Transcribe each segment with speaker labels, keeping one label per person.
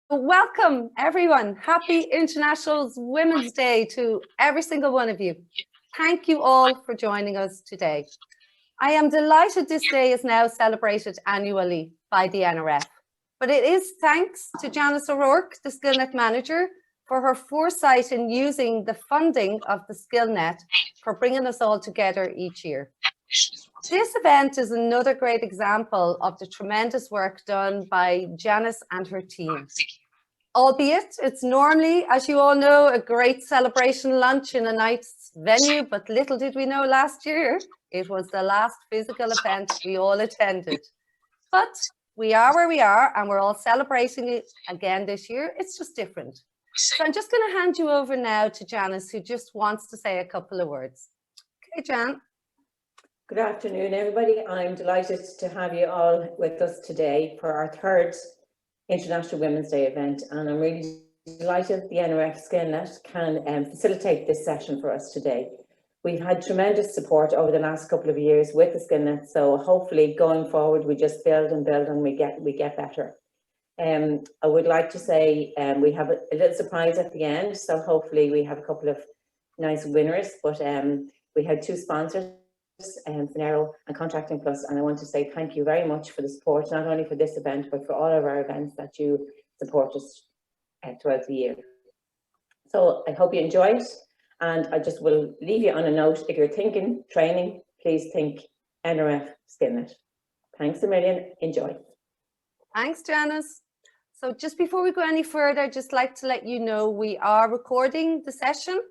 Speaker 1: Welcome everyone. Happy International Women's Day to every single one of you. Thank you all for joining us today. I am delighted this day is now celebrated annually by the NRF, but it is thanks to Janice O'Rourke, the Skillnet manager, for her foresight in using the funding of the Skillnet for bringing us all together each year. This event is another great example of the tremendous work done by Janice and her team. Albeit it's normally, as you all know, a great celebration lunch in a nice venue, but little did we know last year, it was the last physical event we all attended. But we are where we are and we're all celebrating it again this year. It's just different. So I'm just going to hand you over now to Janice, who just wants to say a couple of words. Okay, Jan.
Speaker 2: Good afternoon, everybody. I'm delighted to have you all with us today for our third International Women's Day event, and I'm really delighted the NRF Skillnet can facilitate this session for us today. We've had tremendous support over the last couple of years with the Skillnet, so hopefully going forward we just build and build and we get better. I would like to say we have a little surprise at the end, so hopefully we have a couple of nice winners, but we had two sponsors, Fenero and Contracting Plus, and I want to say thank you very much for the support, not only for this event but for all of our events that you support us throughout the year. So I hope you enjoy it, and I just will leave you on a note. If you're thinking training, please think NRF Skillnet. Thanks a million. Enjoy.
Speaker 1: Thanks, Janice. So just before we go any further, I'd just like to let you know we are recording the session.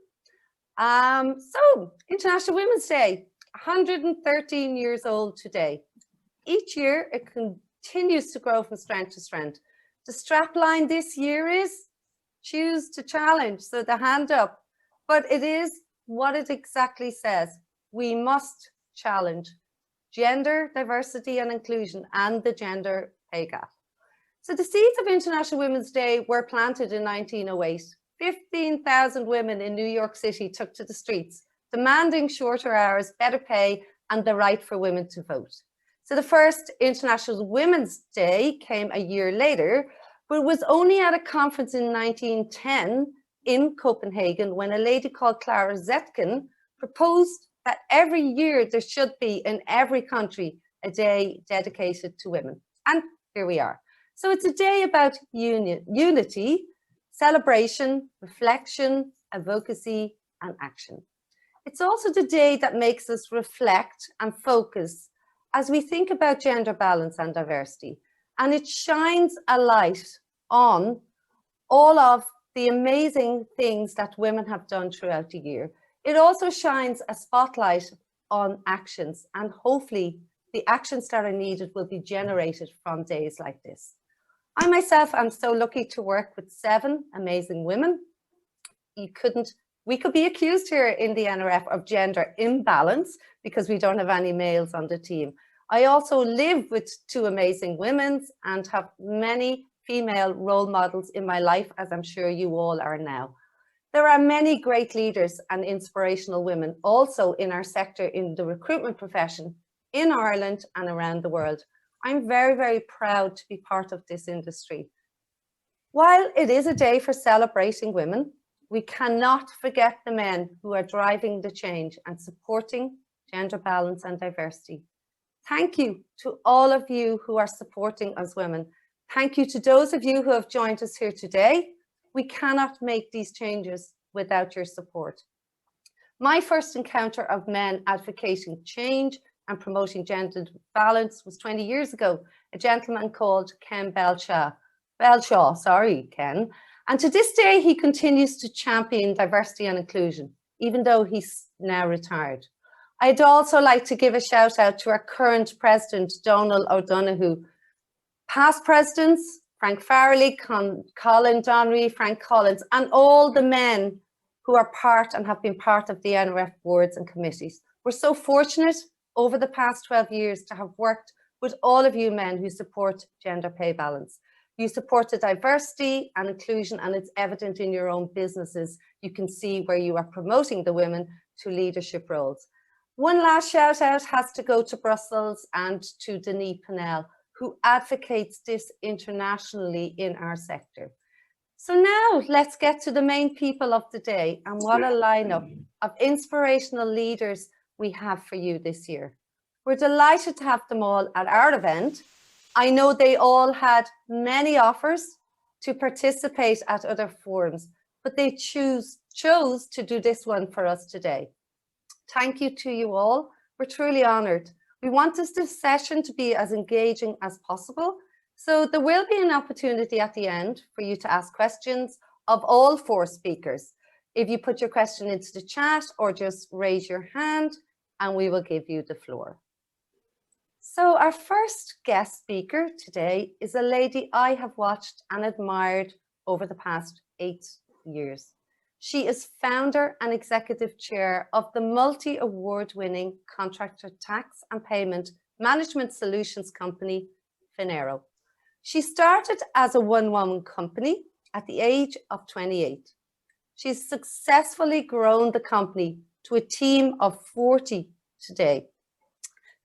Speaker 1: So International Women's Day, 113 years old today. Each year it continues to grow from strength to strength. The strapline this year is choose to challenge, so the hand up, but it is what it exactly says. We must challenge gender diversity and inclusion and the gender pay gap. So the seeds of International Women's Day were planted in 1908. 15,000 women in New York City took to the streets, demanding shorter hours, better pay, and the right for women to vote. So the first International Women's Day came a year later, but it was only at a conference in 1910 in Copenhagen when a lady called Clara Zetkin proposed that every year there should be in every country a day dedicated to women. And here we are. So it's a day about unity, celebration, reflection, advocacy, and action. It's also the day that makes us reflect and focus as we think about gender balance and diversity. And it shines a light on all of the amazing things that women have done throughout the year. It also shines a spotlight on actions, and hopefully the actions that are needed will be generated from days like this. I myself am so lucky to work with 7 amazing women. We could be accused here in the NRF of gender imbalance because we don't have any males on the team. I also live with 2 amazing women and have many female role models in my life, as I'm sure you all are now. There are many great leaders and inspirational women also in our sector in the recruitment profession in Ireland and around the world. I'm very, very proud to be part of this industry. While it is a day for celebrating women, we cannot forget the men who are driving the change and supporting gender balance and diversity. Thank you to all of you who are supporting us women. Thank you to those of you who have joined us here today. We cannot make these changes without your support. My first encounter of men advocating change and promoting gender balance was 20 years ago, a gentleman called Ken Belshaw, Ken. And to this day, he continues to champion diversity and inclusion, even though he's now retired. I'd also like to give a shout out to our current president, Donald O'Donoghue, past presidents, Frank Farrelly, Colin Donnery, Frank Collins, and all the men who are part and have been part of the NRF boards and committees. We're so fortunate over the past 12 years to have worked with all of you men who support gender pay balance. You support the diversity and inclusion, and it's evident in your own businesses. You can see where you are promoting the women to leadership roles. One last shout out has to go to Brussels and to Denis Pennell, who advocates this internationally in our sector. So now let's get to the main people of the day, and what a lineup of inspirational leaders we have for you this year. We're delighted to have them all at our event. I know they all had many offers to participate at other forums, but they chose to do this one for us today. Thank you to you all. We're truly honoured. We want this session to be as engaging as possible. So there will be an opportunity at the end for you to ask questions of all four speakers. If you put your question into the chat or just raise your hand and we will give you the floor. So our first guest speaker today is a lady I have watched and admired over the past 8 years. She is founder and executive chair of the multi-award-winning contractor tax and payment management solutions company, Fenero. She started as a one-woman company at the age of 28. She's successfully grown the company to a team of 40 today.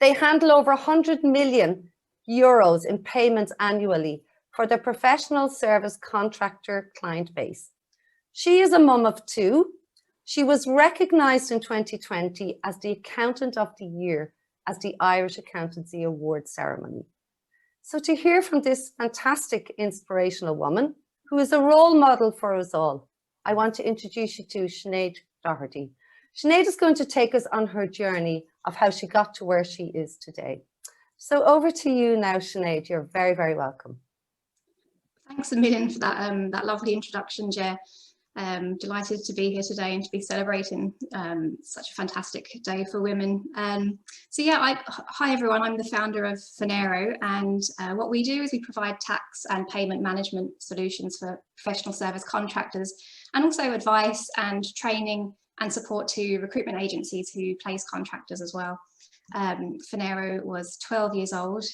Speaker 1: They handle over 100 million euros in payments annually for their professional service contractor client base. She is a mum of 2. She was recognised in 2020 as the Accountant of the Year at the Irish Accountancy Awards ceremony. So to hear from this fantastic, inspirational woman, who is a role model for us all, I want to introduce you to Sinead Daugherty. Sinead is going to take us on her journey of how she got to where she is today. So over to you now, Sinead. You're very, very welcome.
Speaker 3: Thanks a million for that lovely introduction, Ger. Delighted to be here today and to be celebrating such a fantastic day for women. Hi everyone, I'm the founder of Fenero, and what we do is we provide tax and payment management solutions for professional service contractors, and also advice and training and support to recruitment agencies who place contractors as well. Fenero was 12 years old,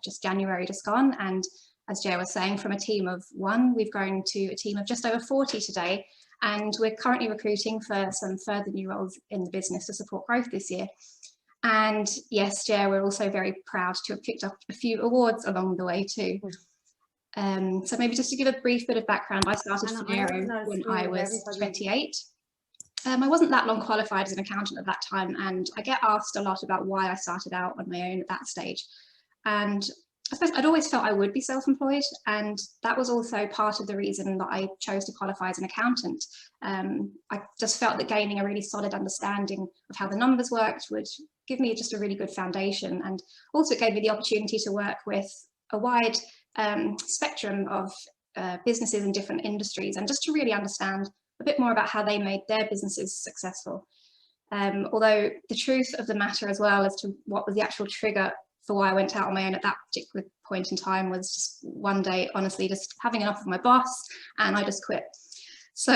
Speaker 3: just January just gone, and as Ger was saying, from a team of 1, we've grown to a team of just over 40 today, and we're currently recruiting for some further new roles in the business to support growth this year. And yes, Ger, we're also very proud to have picked up a few awards along the way too. So maybe just to give a brief bit of background, I started Fenero when I was 28. I wasn't that long qualified as an accountant at that time, and I get asked a lot about why I started out on my own at that stage. And I suppose I'd always felt I would be self-employed, and that was also part of the reason that I chose to qualify as an accountant. I just felt that gaining a really solid understanding of how the numbers worked would give me just a really good foundation, and also it gave me the opportunity to work with a wide spectrum of businesses in different industries, and just to really understand a bit more about how they made their businesses successful. Although the truth of the matter as well as to what was the actual trigger for why I went out on my own at that particular point in time was just one day, honestly, just having enough of my boss, and I just quit. So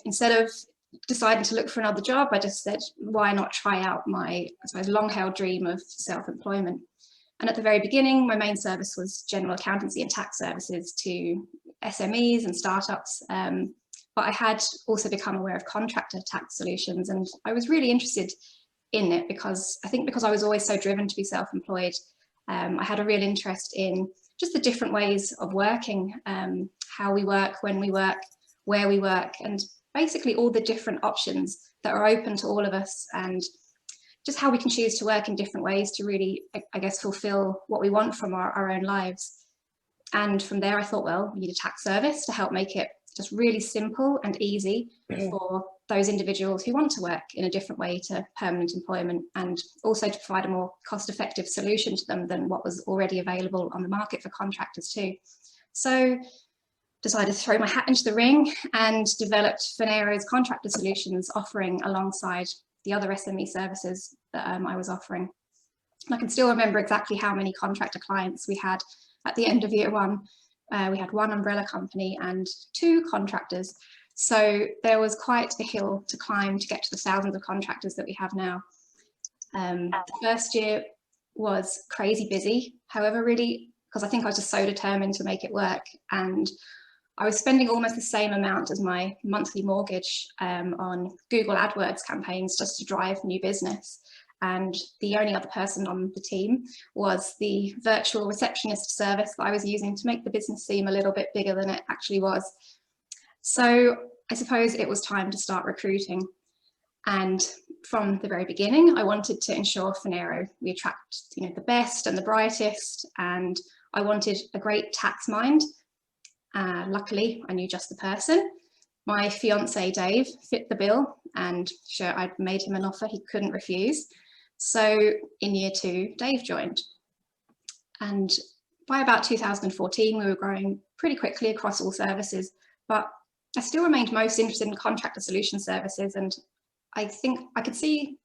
Speaker 3: instead of deciding to look for another job, I just said, why not try out my, I suppose, long-held dream of self-employment? And at the very beginning, my main service was general accountancy and tax services to SMEs and startups. But I had also become aware of contractor tax solutions, and I was really interested in it because I was always so driven to be self-employed. I had a real interest in just the different ways of working, how we work, when we work, where we work, and basically all the different options that are open to all of us, and just how we can choose to work in different ways to really, I guess, fulfill what we want from our own lives. And from there I thought, well, we need a tax service to help make it just really simple and easy for those individuals who want to work in a different way to permanent employment, and also to provide a more cost-effective solution to them than what was already available on the market for contractors too. So decided to throw my hat into the ring and developed Fenero's contractor solutions offering alongside the other SME services that I was offering. And I can still remember exactly how many contractor clients we had at the end of year 1. We had 1 umbrella company and 2 contractors. So there was quite a hill to climb to get to the thousands of contractors that we have now. The first year was crazy busy. However, really, because I think I was just so determined to make it work. And I was spending almost the same amount as my monthly mortgage on Google AdWords campaigns just to drive new business. And the only other person on the team was the virtual receptionist service that I was using to make the business seem a little bit bigger than it actually was. So I suppose it was time to start recruiting. And from the very beginning, I wanted to ensure Fenero, we attract, you know, the best and the brightest, and I wanted a great tax mind. Luckily, I knew just the person. My fiance, Dave, fit the bill, and sure, I'd made him an offer he couldn't refuse. So in year 2, Dave joined. And by about 2014, we were growing pretty quickly across all services, but I still remained most interested in contractor solution services, and I think I could see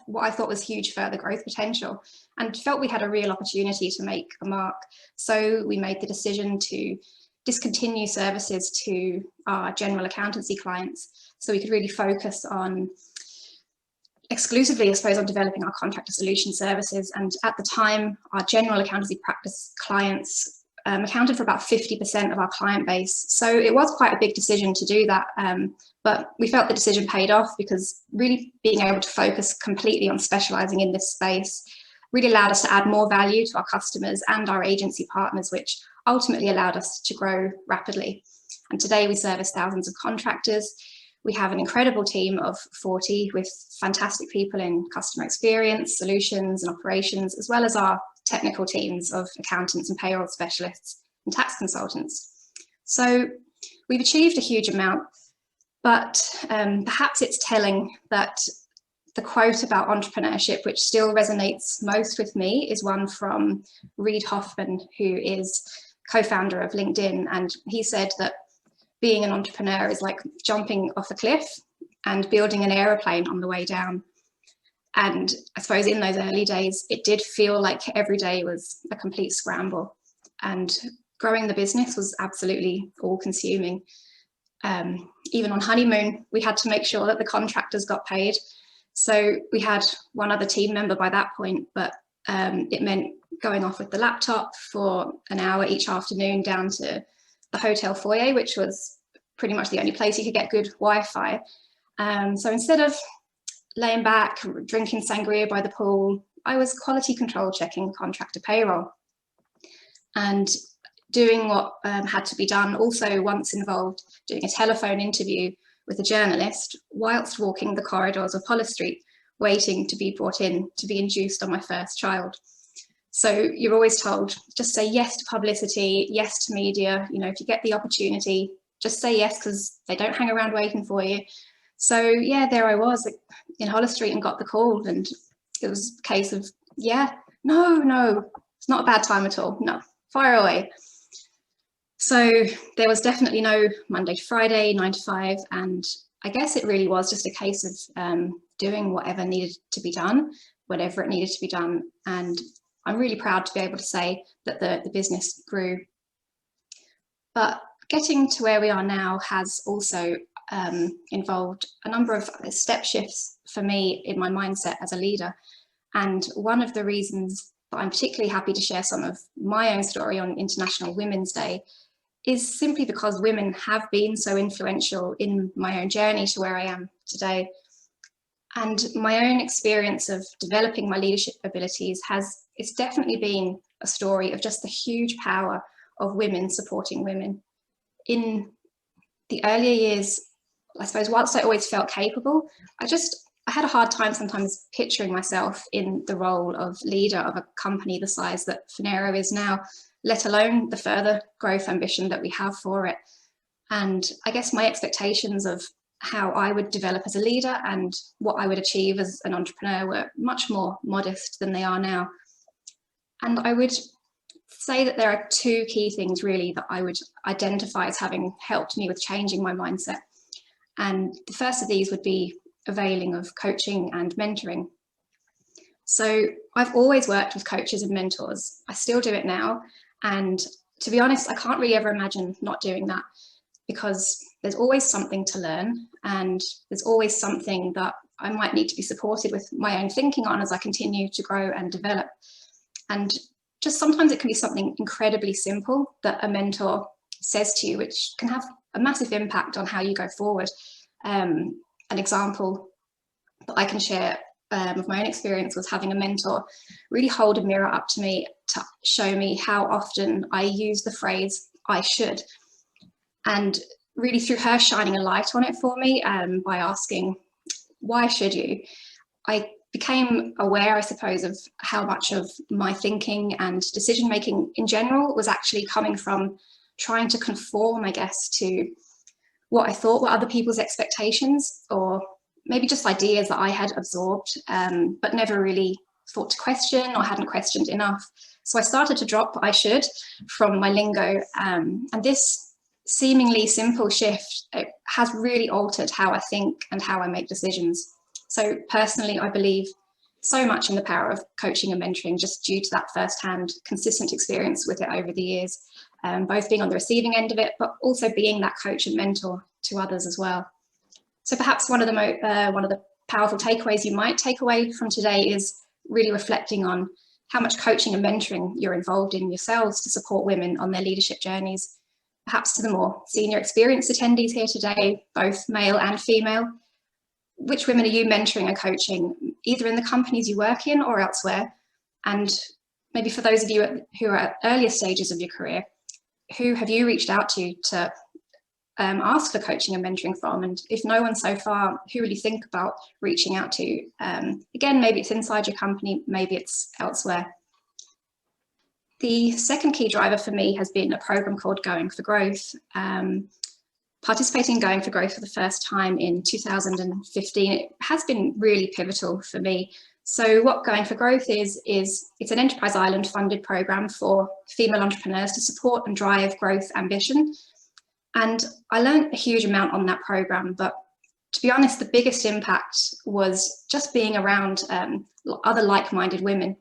Speaker 3: what I thought was huge further growth potential and felt we had a real opportunity to make a mark. So we made the decision to discontinue services to our general accountancy clients so we could really focus on exclusively, I suppose, on developing our contractor solution services. And at the time, our general accountancy practice clients accounted for about 50% of our client base. So it was quite a big decision to do that, but we felt the decision paid off because really being able to focus completely on specialising in this space really allowed us to add more value to our customers and our agency partners, which ultimately allowed us to grow rapidly. And today we service thousands of contractors. We have an incredible team of 40 with fantastic people in customer experience, solutions and operations, as well as our technical teams of accountants and payroll specialists and tax consultants. So we've achieved a huge amount, but perhaps it's telling that the quote about entrepreneurship, which still resonates most with me, is one from Reid Hoffman, who is co-founder of LinkedIn. And he said that being an entrepreneur is like jumping off a cliff and building an aeroplane on the way down. And I suppose in those early days, it did feel like every day was a complete scramble. And growing the business was absolutely all-consuming. Even on honeymoon, we had to make sure that the contractors got paid. So we had one other team member by that point, but it meant going off with the laptop for an hour each afternoon down to the hotel foyer, which was pretty much the only place you could get good Wi-Fi. So instead of laying back, drinking sangria by the pool, I was quality control checking contractor payroll. And doing what had to be done also once involved doing a telephone interview with a journalist whilst walking the corridors of Holles Street, waiting to be brought in to be induced on my first child. So you're always told, just say yes to publicity, yes to media. You know, if you get the opportunity, just say yes, because they don't hang around waiting for you. So yeah, there I was in Holles Street and got the call, and it was a case of, yeah, no, it's not a bad time at all. No, fire away. So there was definitely no Monday to Friday, 9 to 5. And I guess it really was just a case of doing whatever needed to be done, whatever it needed to be done. And I'm really proud to be able to say that the business grew. But getting to where we are now has also involved a number of step shifts for me in my mindset as a leader. And one of the reasons that I'm particularly happy to share some of my own story on International Women's Day is simply because women have been so influential in my own journey to where I am today. And my own experience of developing my leadership abilities it's definitely been a story of just the huge power of women supporting women. In the earlier years, I suppose, whilst I always felt capable, I had a hard time sometimes picturing myself in the role of leader of a company the size that Fenero is now, let alone the further growth ambition that we have for it. And I guess my expectations of how I would develop as a leader and what I would achieve as an entrepreneur were much more modest than they are now. And I would say that there are 2 key things really that I would identify as having helped me with changing my mindset. And the first of these would be availing of coaching and mentoring. So I've always worked with coaches and mentors. I still do it now. And to be honest, I can't really ever imagine not doing that, because there's always something to learn, and there's always something that I might need to be supported with my own thinking on as I continue to grow and develop. And just sometimes it can be something incredibly simple that a mentor says to you, which can have a massive impact on how you go forward. An example that I can share of my own experience was having a mentor really hold a mirror up to me to show me how often I use the phrase "I should." And really through her shining a light on it for me by asking, why should you? I became aware, I suppose, of how much of my thinking and decision making in general was actually coming from trying to conform, I guess, to what I thought were other people's expectations, or maybe just ideas that I had absorbed, but never really thought to question or hadn't questioned enough. So I started to drop "I should" from my lingo, and this seemingly simple shift, it has really altered how I think and how I make decisions. So personally, I believe so much in the power of coaching and mentoring, just due to that firsthand, consistent experience with it over the years, both being on the receiving end of it, but also being that coach and mentor to others as well. So perhaps one of the powerful takeaways you might take away from today is really reflecting on how much coaching and mentoring you're involved in yourselves to support women on their leadership journeys. Perhaps to the more senior experienced attendees here today, both male and female, which women are you mentoring and coaching, either in the companies you work in or elsewhere? And maybe for those of you who are at earlier stages of your career, who have you reached out to ask for coaching and mentoring from? And if no one so far, who will you think about reaching out to? Again, maybe it's inside your company, maybe it's elsewhere. The second key driver for me has been a program called Going for Growth. Participating in Going for Growth for the first time in 2015, it has been really pivotal for me. So what Going for Growth is it's an Enterprise Ireland funded program for female entrepreneurs to support and drive growth ambition. And I learned a huge amount on that program, but to be honest, the biggest impact was just being around other like-minded women,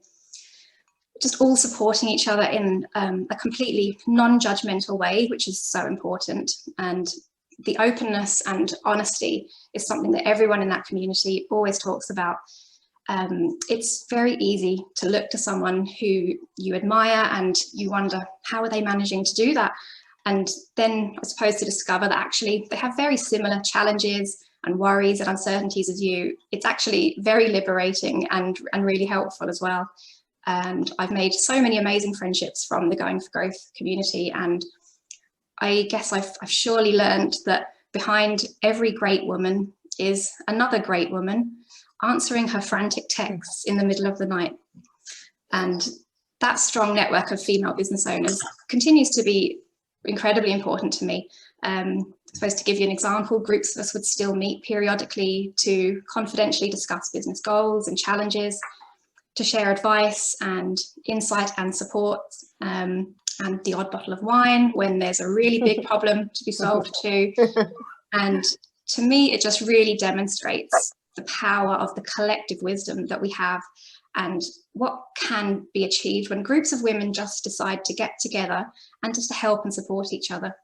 Speaker 3: just all supporting each other in a completely non-judgmental way, which is so important. And the openness and honesty is something that everyone in that community always talks about. It's very easy to look to someone who you admire and you wonder, how are they managing to do that? And then I suppose to discover that actually they have very similar challenges and worries and uncertainties as you. It's actually very liberating and really helpful as well. And I've made so many amazing friendships from the Going for Growth community. And I guess I've surely learned that behind every great woman is another great woman answering her frantic texts in the middle of the night. And that strong network of female business owners continues to be incredibly important to me. I suppose to give you an example, groups of us would still meet periodically to confidentially discuss business goals and challenges, to share advice and insight and support, and the odd bottle of wine when there's a really big problem to be solved too. And to me, it just really demonstrates the power of the collective wisdom that we have and what can be achieved when groups of women just decide to get together and just to help and support each other.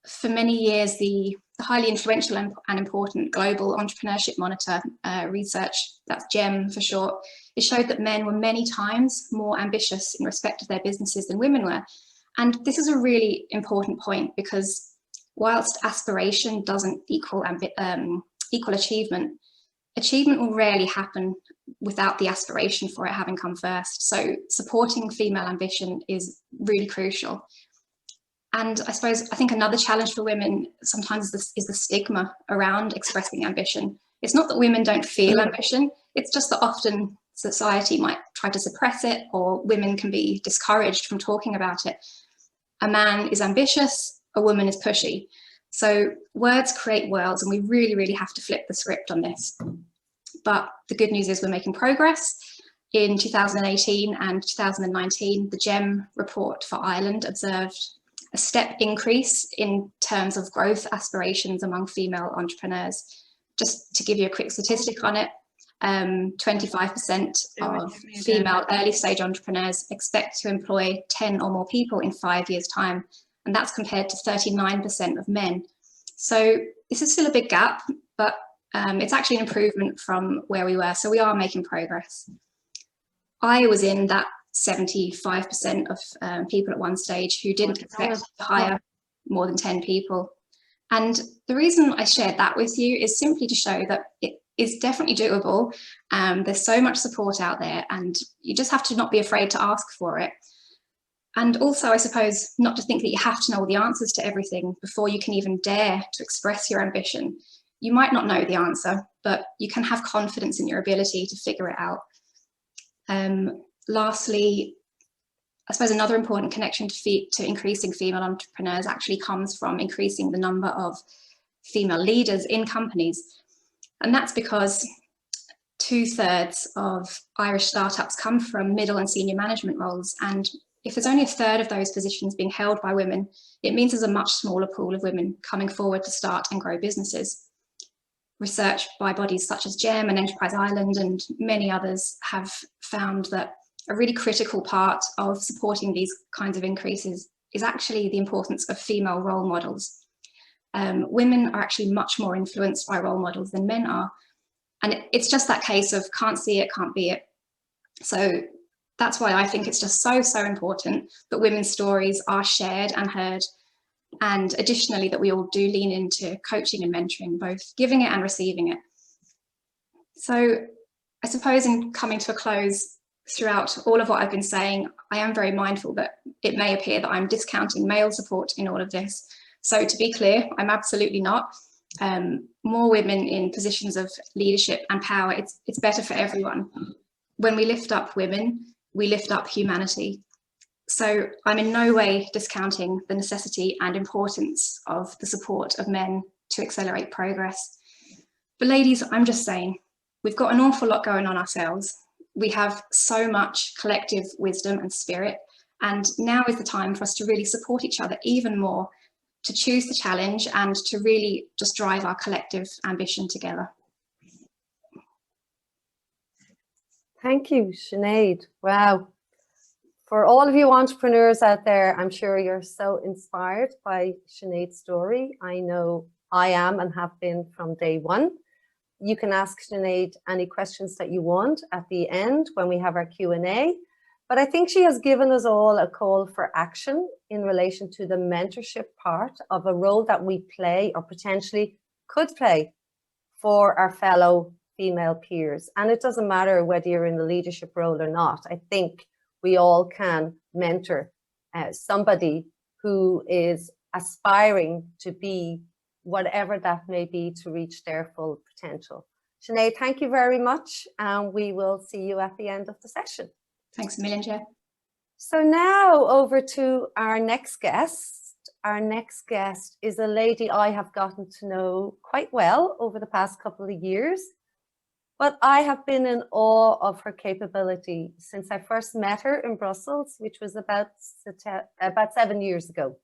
Speaker 3: For many years, the highly influential and important Global Entrepreneurship Monitor research, that's GEM for short, it showed that men were many times more ambitious in respect of their businesses than women were. And this is a really important point, because whilst aspiration doesn't equal achievement, achievement will rarely happen without the aspiration for it having come first. So supporting female ambition is really crucial. And I think another challenge for women sometimes is the stigma around expressing ambition. It's not that women don't feel ambition, it's just that often society might try to suppress it, or women can be discouraged from talking about it. A man is ambitious, a woman is pushy. So words create worlds, and we really, really have to flip the script on this. But the good news is we're making progress. In 2018 and 2019, the GEM report for Ireland observed a step increase in terms of growth aspirations among female entrepreneurs. Just to give you a quick statistic on it, 25% of female early stage entrepreneurs expect to employ 10 or more people in 5 years' time, and that's compared to 39% of men. So this is still a big gap, but it's actually an improvement from where we were, so we are making progress. I was in that 75% of people at one stage who didn't expect to hire more than 10 people. And the reason I shared that with you is simply to show that it is definitely doable. There's so much support out there, and you just have to not be afraid to ask for it. And also, I suppose, not to think that you have to know all the answers to everything before you can even dare to express your ambition. You might not know the answer, but you can have confidence in your ability to figure it out. Lastly, I suppose another important connection to increasing female entrepreneurs actually comes from increasing the number of female leaders in companies. And that's because 2/3 of Irish startups come from middle and senior management roles. And if there's only 1/3 of those positions being held by women, it means there's a much smaller pool of women coming forward to start and grow businesses. Research by bodies such as GEM and Enterprise Ireland and many others have found that a really critical part of supporting these kinds of increases is actually the importance of female role models. Women are actually much more influenced by role models than men are. And it's just that case of can't see it, can't be it. So that's why I think it's just so important that women's stories are shared and heard. And additionally, that we all do lean into coaching and mentoring, both giving it and receiving it. So I suppose in coming to a close, throughout all of what I've been saying, I am very mindful that it may appear that I'm discounting male support in all of this. So to be clear, I'm absolutely not. More women in positions of leadership and power, it's better for everyone. When we lift up women, we lift up humanity. So I'm in no way discounting the necessity and importance of the support of men to accelerate progress. But ladies, I'm just saying, we've got an awful lot going on ourselves. We have so much collective wisdom and spirit, and now is the time for us to really support each other even more, to choose the challenge and to really just drive our collective ambition together.
Speaker 1: Thank you, Sinead. Wow. For all of you entrepreneurs out there, I'm sure you're so inspired by Sinead's story. I know I am and have been from day one. You can ask Sinead any questions that you want at the end when we have our Q&A. But I think she has given us all a call for action in relation to the mentorship part of a role that we play or potentially could play for our fellow female peers. And it doesn't matter whether you're in the leadership role or not. I think we all can mentor somebody who is aspiring to be whatever that may be to reach their full potential. Sinead, thank you very much. And we will see you at the end of the session.
Speaker 3: Thanks a million, Ger.
Speaker 1: So now over to our next guest. Our next guest is a lady I have gotten to know quite well over the past couple of years, but I have been in awe of her capability since I first met her in Brussels, which was about 7 years ago.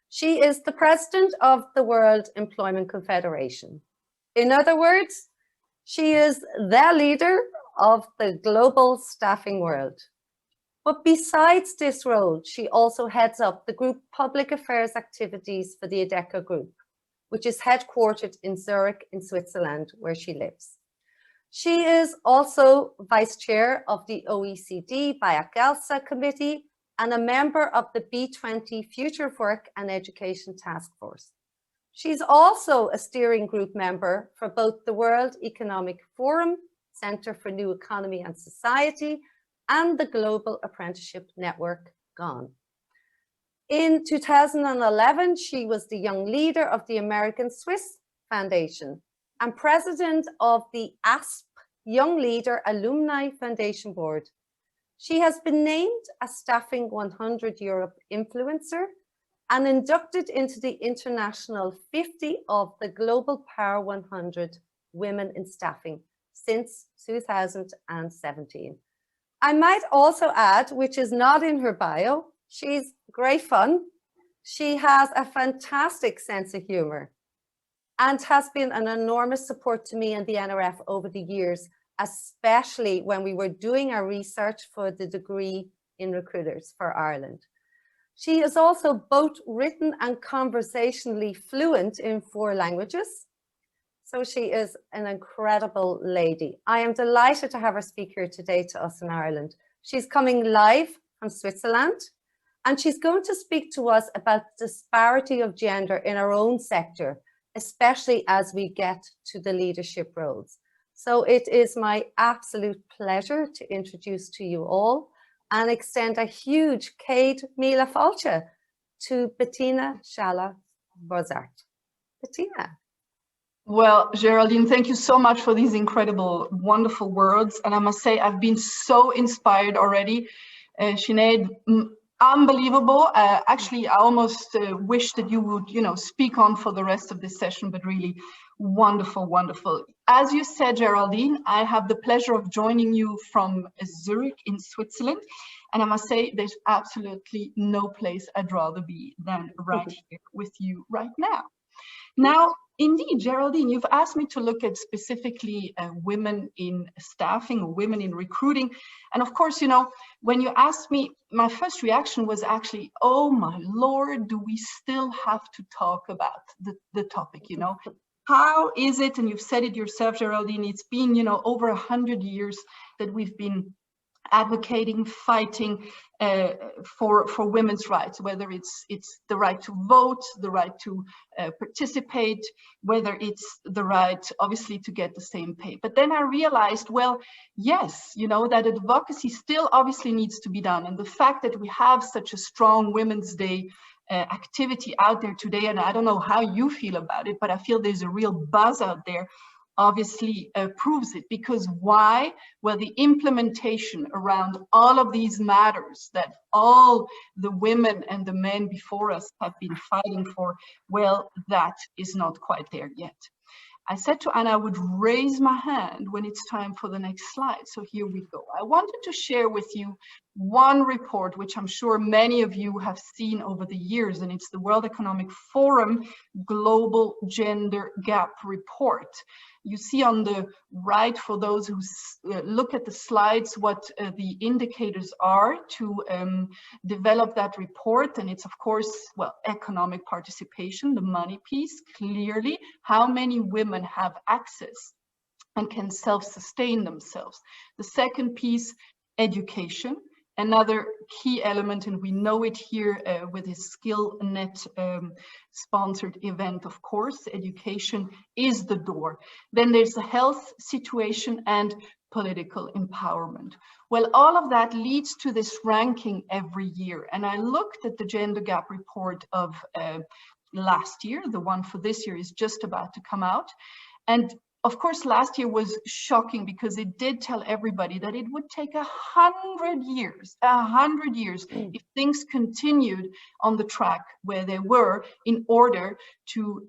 Speaker 1: She is the president of the World Employment Confederation. In other words, she is the leader of the global staffing world. But besides this role, she also heads up the group public affairs activities for the Adecco group, which is headquartered in Zurich in Switzerland, where she lives. She is also vice chair of the OECD Biagalsa Committee and a member of the B20 Future of Work and Education Task Force. She's also a steering group member for both the World Economic Forum, Centre for New Economy and Society, and the Global Apprenticeship Network, GONE. In 2011, she was the young leader of the American Swiss Foundation and president of the ASP Young Leader Alumni Foundation Board. She has been named a Staffing 100 Europe Influencer and inducted into the International 50 of the Global Power 100 Women in Staffing since 2017. I might also add, which is not in her bio, she's great fun. She has a fantastic sense of humor and has been an enormous support to me and the NRF over the years, especially when we were doing our research for the degree in recruiters for Ireland. She is also both written and conversationally fluent in 4 languages. So she is an incredible lady. I am delighted to have her speak here today to us in Ireland. She's coming live from Switzerland, and she's going to speak to us about the disparity of gender in our own sector, especially as we get to the leadership roles. So it is my absolute pleasure to introduce to you all and extend a huge Céad Míle Fáilte to Bettina Schaller Bozart. Bettina.
Speaker 4: Well, Geraldine, thank you so much for these incredible, wonderful words. And I must say, I've been so inspired already. Sinead, unbelievable. Actually, I almost wish that you would, speak on for the rest of this session, but really wonderful, wonderful. As you said, Geraldine, I have the pleasure of joining you from Zurich in Switzerland. And I must say, there's absolutely no place I'd rather be than right here with you right now. Now, indeed, Geraldine, you've asked me to look at specifically women in staffing or women in recruiting. And of course, when you asked me, my first reaction was actually, oh my Lord, do we still have to talk about the topic, How is it, and you've said it yourself, Geraldine, it's been, over 100 years that we've been advocating, fighting for women's rights, whether it's the right to vote, the right to participate, whether it's the right, obviously, to get the same pay. But then I realized, well, yes, that advocacy still obviously needs to be done. And the fact that we have such a strong Women's Day activity out there today, and I don't know how you feel about it, but I feel there's a real buzz out there, obviously proves it. Because why? Well, the implementation around all of these matters that all the women and the men before us have been fighting for, well, that is not quite there yet. I said to Anna I would raise my hand when it's time for the next slide. So here we go. I wanted to share with you one report, which I'm sure many of you have seen over the years, and it's the World Economic Forum Global Gender Gap Report. You see on the right, for those who look at the slides, what the indicators are to develop that report. And it's, of course, well, economic participation, the money piece, clearly, how many women have access and can self-sustain themselves. The second piece, education. Another key element, and we know it here with his Skillnet sponsored event, of course, education is the door. Then there's the health situation and political empowerment. Well, all of that leads to this ranking every year. And I looked at the gender gap report of last year. The one for this year is just about to come out. And of course, last year was shocking because it did tell everybody that it would take 100 years, if things continued on the track where they were in order to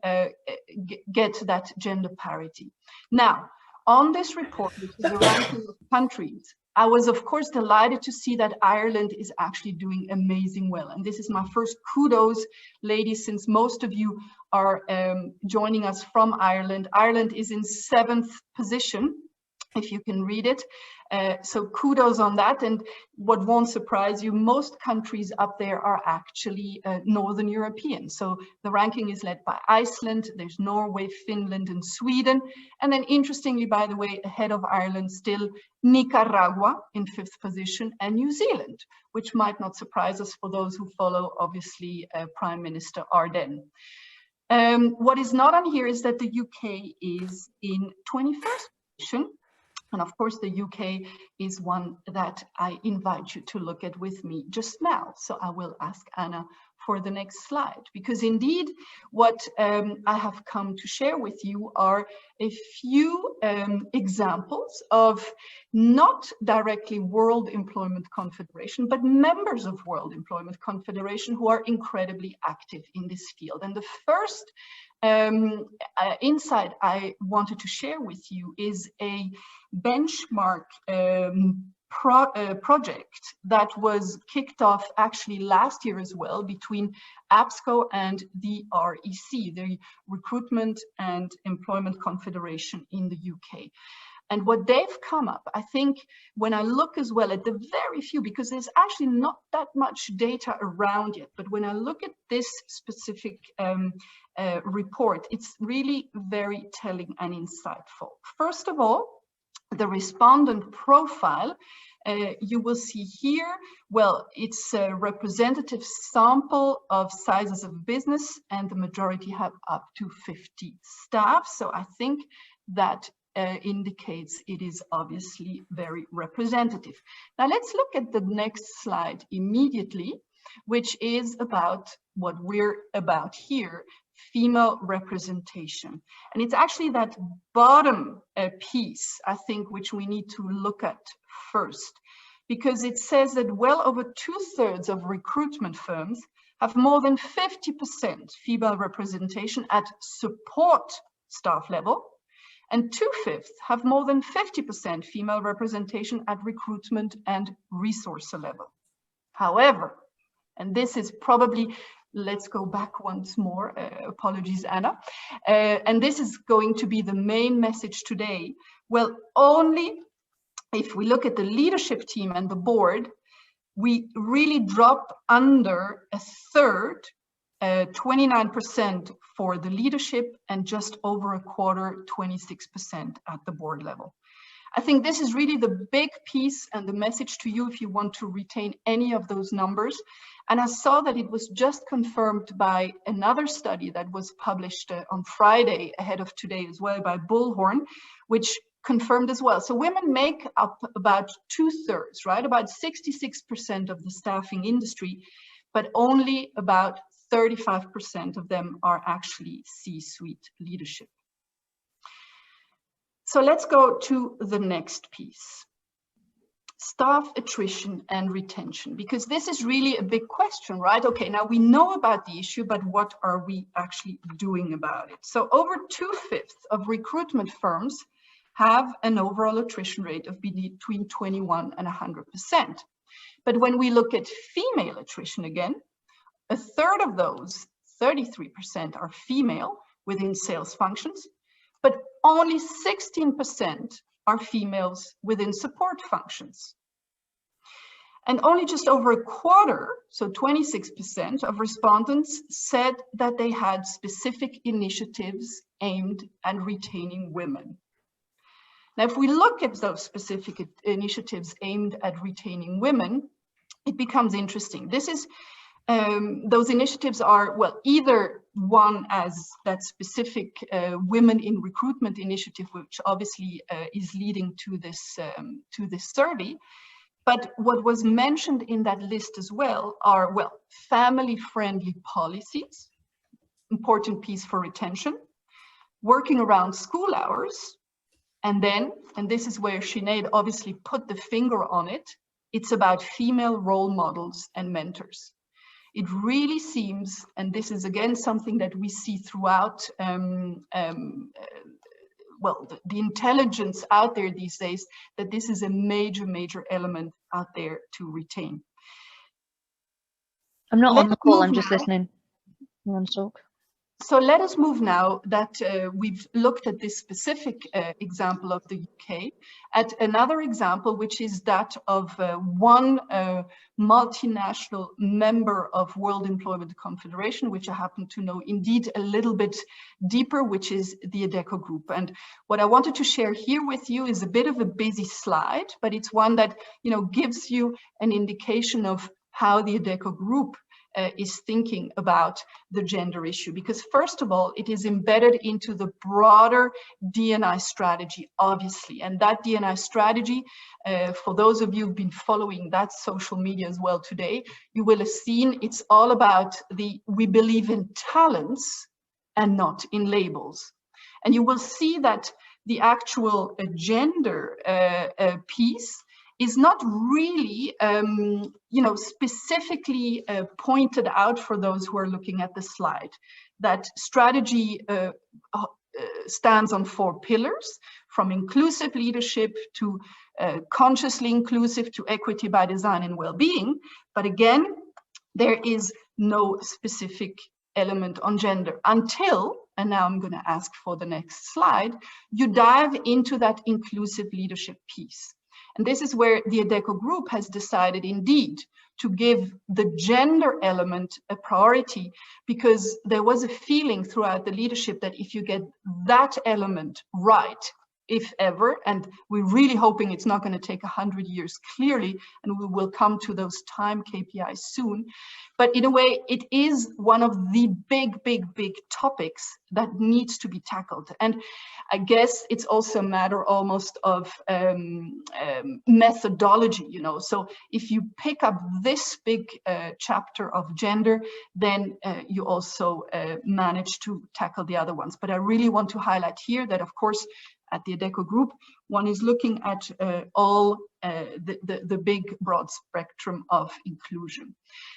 Speaker 4: get that gender parity. Now, on this report, which is the ranking of countries, I was, of course, delighted to see that Ireland is actually doing amazing well. And this is my first kudos, ladies, since most of you are joining us from Ireland. Ireland is in 7th position, if you can read it. So kudos on that. And what won't surprise you, most countries up there are actually Northern European. So the ranking is led by Iceland, there's Norway, Finland, and Sweden. And then interestingly, by the way, ahead of Ireland, still Nicaragua in 5th position, and New Zealand, which might not surprise us for those who follow, obviously, Prime Minister Ardern. What is not on here is that the UK is in 21st position. And of course, the UK is one that I invite you to look at with me just now. So I will ask Anna for the next slide, because indeed what I have come to share with you are a few examples of not directly World Employment Confederation, but members of World Employment Confederation who are incredibly active in this field. And the first insight I wanted to share with you is a benchmark project that was kicked off actually last year as well between APSCO and the REC, the Recruitment and Employment Confederation in the UK. And what they've come up, I think, when I look as well at the very few, because there's actually not that much data around yet, but when I look at this specific report, it's really very telling and insightful. First of all, the respondent profile, you will see here, well, it's a representative sample of sizes of business, and the majority have up to 50 staff. So I think that indicates it is obviously very representative. Now let's look at the next slide immediately, which is about what we're about here, female representation. And it's actually that bottom piece, I think, which we need to look at first, because it says that well over 2/3 of recruitment firms have more than 50% female representation at support staff level, and 2/5 have more than 50% female representation at recruitment and resource level. However, and this is probably, let's go back once more, apologies, Anna, and this is going to be the main message today. Well, only if we look at the leadership team and the board, we really drop under 1/3, 29% for the leadership and just over 1/4, 26% at the board level. I think this is really the big piece and the message to you if you want to retain any of those numbers. And I saw that it was just confirmed by another study that was published on Friday ahead of today as well by Bullhorn, which confirmed as well. So women make up about 2/3, right? About 66% of the staffing industry, but only about 35% of them are actually C-suite leadership. So let's go to the next piece. Staff attrition and retention, because this is really a big question, right? Okay, now we know about the issue, but what are we actually doing about it? So over 2/5 of recruitment firms have an overall attrition rate of between 21 and 100%. But when we look at female attrition again, 1/3 of those, 33%, are female within sales functions, but only 16% are females within support functions. And only just over 1/4, so 26% of respondents said that they had specific initiatives aimed at retaining women. Now, if we look at those specific initiatives aimed at retaining women, it becomes interesting. This is, those initiatives are, well, either one as that specific Women in Recruitment initiative, which obviously is leading to this survey. But what was mentioned in that list as well are, well, family-friendly policies, important piece for retention, working around school hours, and then, and this is where Sinead obviously put the finger on it, it's about female role models and mentors. It really seems, and this is again something that we see throughout well, the intelligence out there these days, that this is a major, major element out there to retain.
Speaker 5: I'm not on the call, I'm just listening. You want to talk?
Speaker 4: So let us move now that we've looked at this specific example of the UK, at another example, which is that of one multinational member of World Employment Confederation, which I happen to know indeed a little bit deeper, which is the Adecco Group. And what I wanted to share here with you is a bit of a busy slide, but it's one that, you know, gives you an indication of how the Adecco Group is thinking about the gender issue, because first of all, it is embedded into the broader D&I strategy, obviously. And that D&I strategy, for those of you who've been following that social media as well today, you will have seen it's all about we believe in talents and not in labels. And you will see that the actual gender piece is not really, you know, specifically pointed out for those who are looking at the slide. That strategy stands on 4 pillars, from inclusive leadership to consciously inclusive to equity by design and well-being. But again, there is no specific element on gender until, and now I'm going to ask for the next slide, you dive into that inclusive leadership piece. And this is where the Adecco Group has decided indeed to give the gender element a priority, because there was a feeling throughout the leadership that if you get that element right, if ever, and we're really hoping it's not going to take 100 years clearly, and we will come to those time KPIs soon. But in a way, it is one of the big topics that needs to be tackled. And I guess it's also a matter almost of methodology, you know. So if you pick up this big chapter of gender, then you also manage to tackle the other ones. But I really want to highlight here that, of course, at the Adecco Group, one is looking at all the big broad spectrum of inclusion.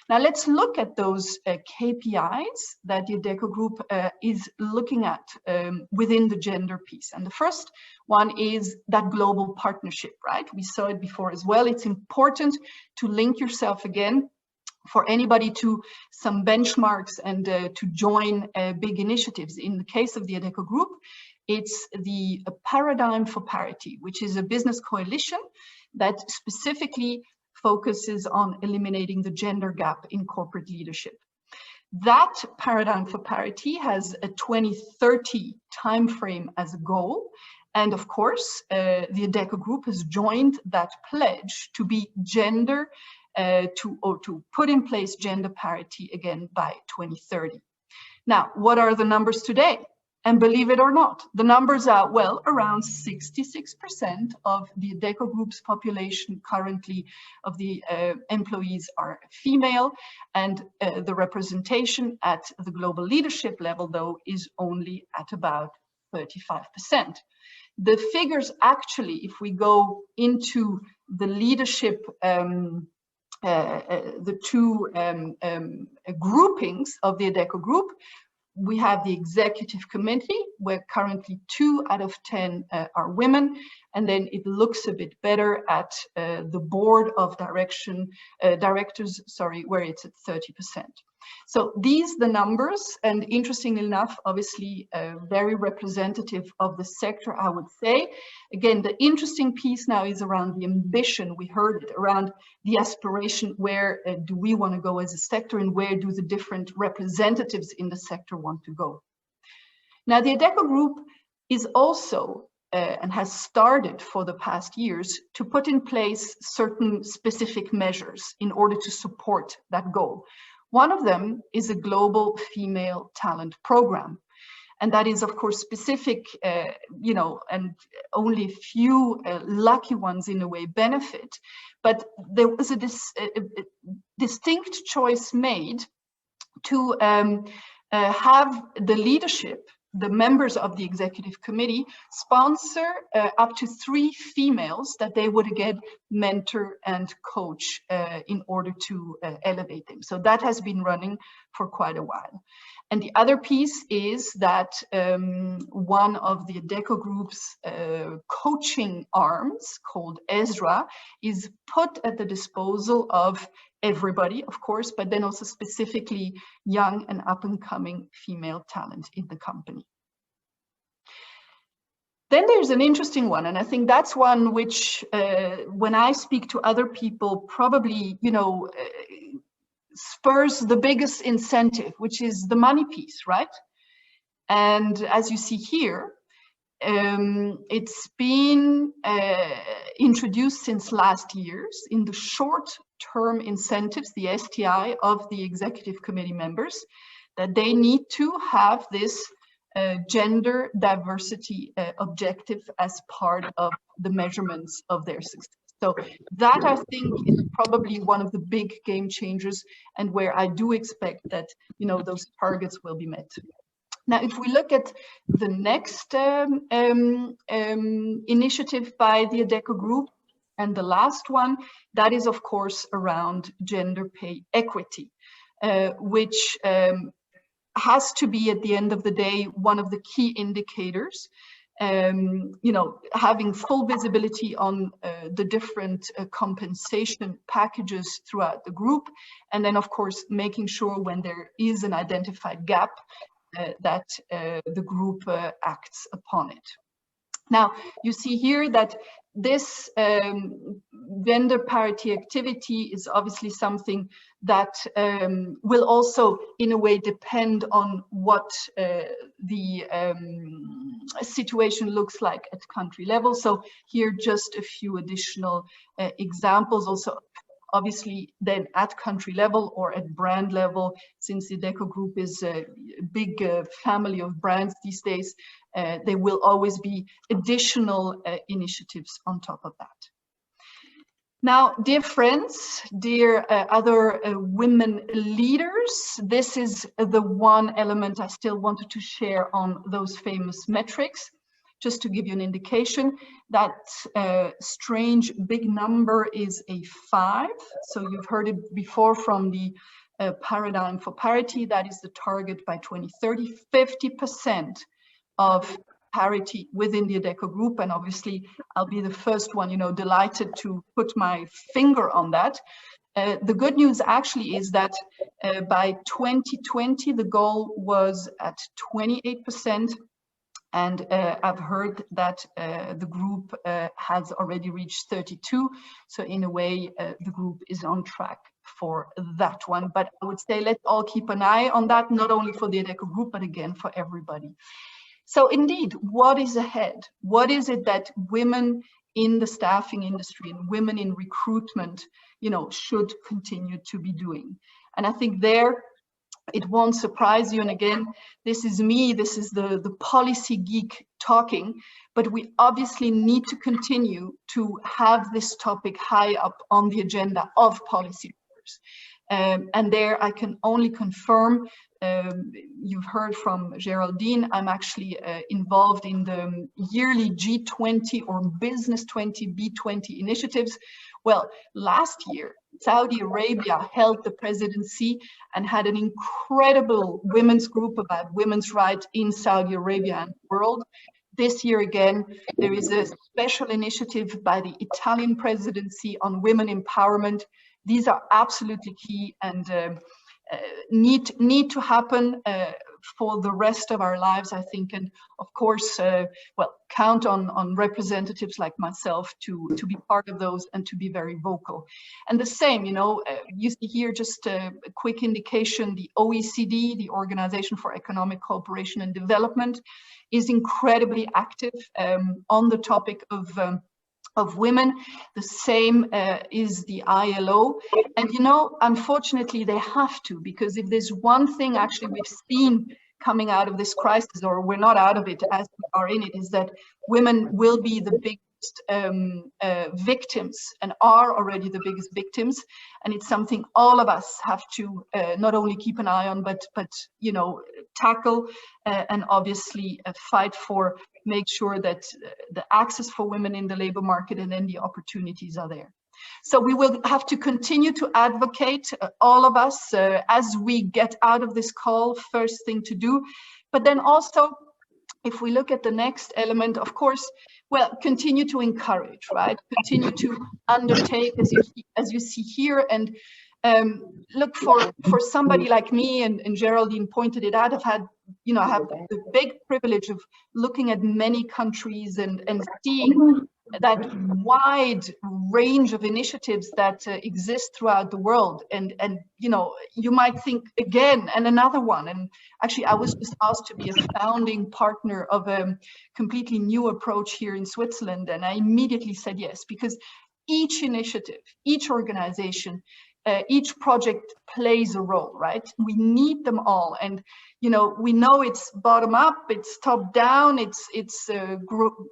Speaker 4: Now let's look at those KPIs that the Adecco Group is looking at within the gender piece. And the first one is that global partnership, right? We saw it before as well. It's important to link yourself again for anybody to some benchmarks and to join big initiatives. In the case of the Adecco Group, it's the Paradigm for Parity, which is a business coalition that specifically focuses on eliminating the gender gap in corporate leadership. That Paradigm for Parity has a 2030 timeframe as a goal. And of course, the Adecco Group has joined that pledge to be gender, to put in place gender parity again by 2030. Now, what are the numbers today? And believe it or not, the numbers are, well, around 66% of the Adecco Group's population currently of the employees are female, and the representation at the global leadership level, though, is only at about 35%. The figures actually, if we go into the leadership, the two groupings of the Adecco Group, we have the executive committee, where currently 2 out of 10 are women, and then it looks a bit better at the board of directors, where it's at 30%. So these the numbers, and interestingly enough, obviously very representative of the sector, I would say. Again, the interesting piece now is around the ambition. We heard it around the aspiration. Where do we want to go as a sector, and where do the different representatives in the sector want to go? Now, the Adecco Group is also and has started for the past years to put in place certain specific measures in order to support that goal. One of them is a global female talent program. And that is, of course, specific, you know, and only a few lucky ones in a way benefit. But there was a distinct choice made to have the leadership, the members of the executive committee, sponsor up to 3 females that they would again mentor and coach in order to elevate them. So that has been running for quite a while. And the other piece is that one of the Adecco Group's coaching arms, called Ezra, is put at the disposal of everybody, of course, but then also specifically young and up-and-coming female talent in the company. Then there's an interesting one, and I think that's one which, when I speak to other people, probably, you know, spurs the biggest incentive, which is the money piece, right? And as you see here, it's been introduced since last year's in the short-term incentives, the STI of the executive committee members, that they need to have this gender diversity objective as part of the measurements of their success. So that, I think, is probably one of the big game changers, and where I do expect that, you know, those targets will be met. Now, if we look at the next initiative by the Adecco Group, and the last one, that is, of course, around gender pay equity, which has to be, at the end of the day, one of the key indicators. You know, having full visibility on the different compensation packages throughout the group, and then, of course, making sure when there is an identified gap that the group acts upon it. Now, you see here that this gender parity activity is obviously something that will also, in a way, depend on what the situation looks like at country level. So here just a few additional examples. Also, obviously, then at country level or at brand level, since the Adecco Group is a big family of brands these days, there will always be additional initiatives on top of that. Now, dear friends, dear other women leaders, this is the one element I still wanted to share on those famous metrics. Just to give you an indication, that strange big number is a 5. So you've heard it before from the paradigm for parity. That is the target by 2030, 50% of parity within the Adecco Group. And obviously, I'll be the first one, delighted to put my finger on that. The good news actually is that by 2020, the goal was at 28%. And I've heard that the group has already reached 32. So in a way, the group is on track for that one. But I would say let's all keep an eye on that, not only for the Adecco Group, but again, for everybody. So indeed, what is ahead? What is it that women in the staffing industry and women in recruitment, should continue to be doing? And I think there, it won't surprise you. And again, this is me, this is the policy geek talking, but we obviously need to continue to have this topic high up on the agenda of policymakers. And there I can only confirm, you've heard from Geraldine, I'm actually involved in the yearly G20 or Business 20, B20 initiatives. Well, last year, Saudi Arabia held the presidency and had an incredible women's group about women's rights in Saudi Arabia and the world. This year again, there is a special initiative by the Italian presidency on women empowerment. These are absolutely key and need to happen for the rest of our lives, I think. And of course, count on representatives like myself to be part of those and to be very vocal. And the same, you see here just a quick indication, the OECD, the Organization for Economic Cooperation and Development, is incredibly active on the topic of women. The same is the ILO. And, unfortunately, they have to, because if there's one thing actually we've seen coming out of this crisis, or we're not out of it as we are in it, is that women will be the biggest victims and are already the biggest victims. And it's something all of us have to not only keep an eye on, but tackle and obviously fight for, make sure that the access for women in the labor market and then the opportunities are there. So we will have to continue to advocate, all of us, as we get out of this call, first thing to do. But then also, if we look at the next element, of course, continue to encourage, right? Continue to undertake, as you see here, and look for somebody like me, and Geraldine pointed it out. I have the big privilege of looking at many countries and seeing that wide range of initiatives that exist throughout the world. And you might think again, and another one. And actually, I was just asked to be a founding partner of a completely new approach here in Switzerland. And I immediately said yes, because each initiative, each organization, each project plays a role, right? We need them all. And, we know it's bottom up, it's top down, it's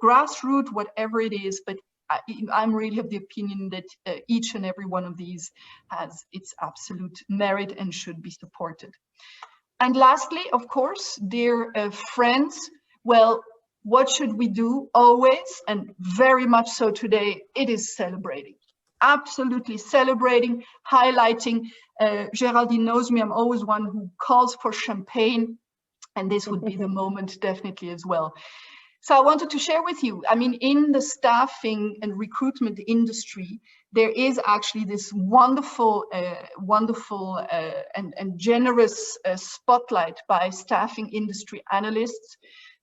Speaker 4: grassroots, whatever it is. But I'm really of the opinion that each and every one of these has its absolute merit and should be supported. And lastly, of course, dear friends, what should we do always? And very much so today, it is celebrating. Absolutely celebrating, highlighting. Geraldine knows me, I'm always one who calls for champagne, and this would be the moment definitely as well. So I wanted to share with you, in the staffing and recruitment industry, there is actually this wonderful and generous spotlight by staffing industry analysts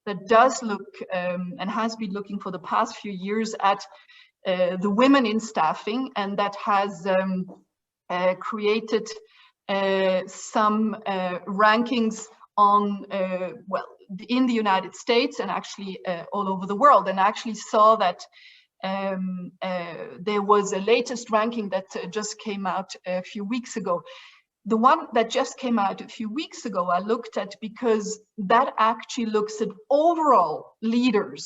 Speaker 4: that does look and has been looking for the past few years at the women in staffing, and that has created some rankings on, well, in the United States and actually all over the world, and I actually saw that there was a latest ranking that just came out a few weeks ago. The one that just came out a few weeks ago, I looked at because that actually looks at overall leaders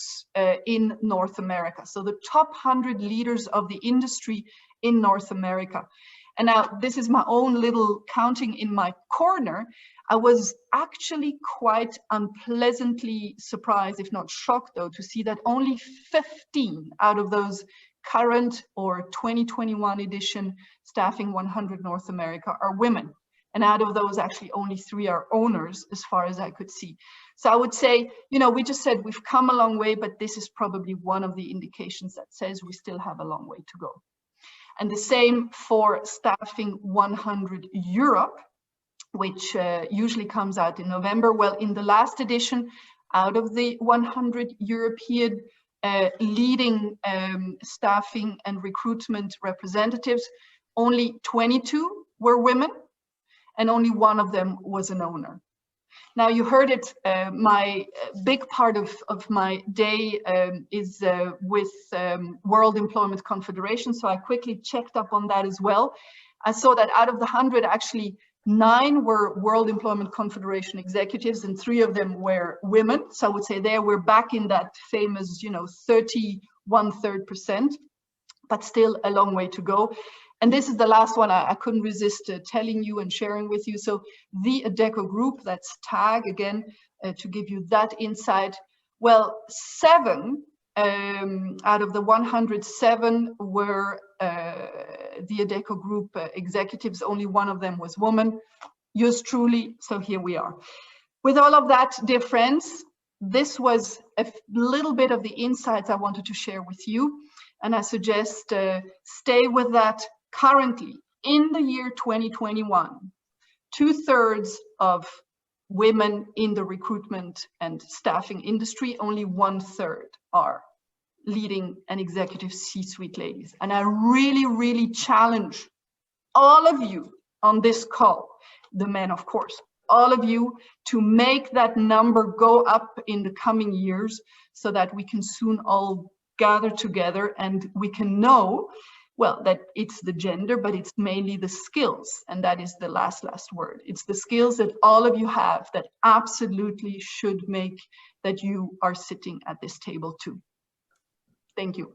Speaker 4: in North America. So the top 100 leaders of the industry in North America. And now this is my own little counting in my corner. I was actually quite unpleasantly surprised, if not shocked though, to see that only 15 out of those current or 2021 edition Staffing 100 North America are women. And out of those, actually only 3 are owners, as far as I could see. So I would say, you know, we just said we've come a long way, but this is probably one of the indications that says we still have a long way to go. And the same for Staffing 100 Europe, which usually comes out in November. Well, in the last edition, out of the 100 European leading staffing and recruitment representatives, only 22 were women, and only 1 of them was an owner. Now, you heard it, my big part of my day is with World Employment Confederation, so I quickly checked up on that as well. I saw that out of the 100, actually 9 were World Employment Confederation executives, and 3 of them were women. So I would say there we're back in that famous, you know, 31/3%, but still a long way to go. And this is the last one I couldn't resist telling you and sharing with you. So the Adecco group, that's TAG again, to give you that insight. Well, 7 out of the 107 were the Adecco group executives. Only 1 of them was woman, yours truly. So here we are. With all of that, dear friends, this was a little bit of the insights I wanted to share with you. And I suggest stay with that. Currently, in the year 2021, 2/3 of women in the recruitment and staffing industry, only 1/3 are leading and executive C-suite ladies. And I really, really challenge all of you on this call, the men, of course, all of you to make that number go up in the coming years so that we can soon all gather together and we can know, well, that it's the gender, but it's mainly the skills. And that is the last word. It's the skills that all of you have that absolutely should make that you are sitting at this table too. Thank you.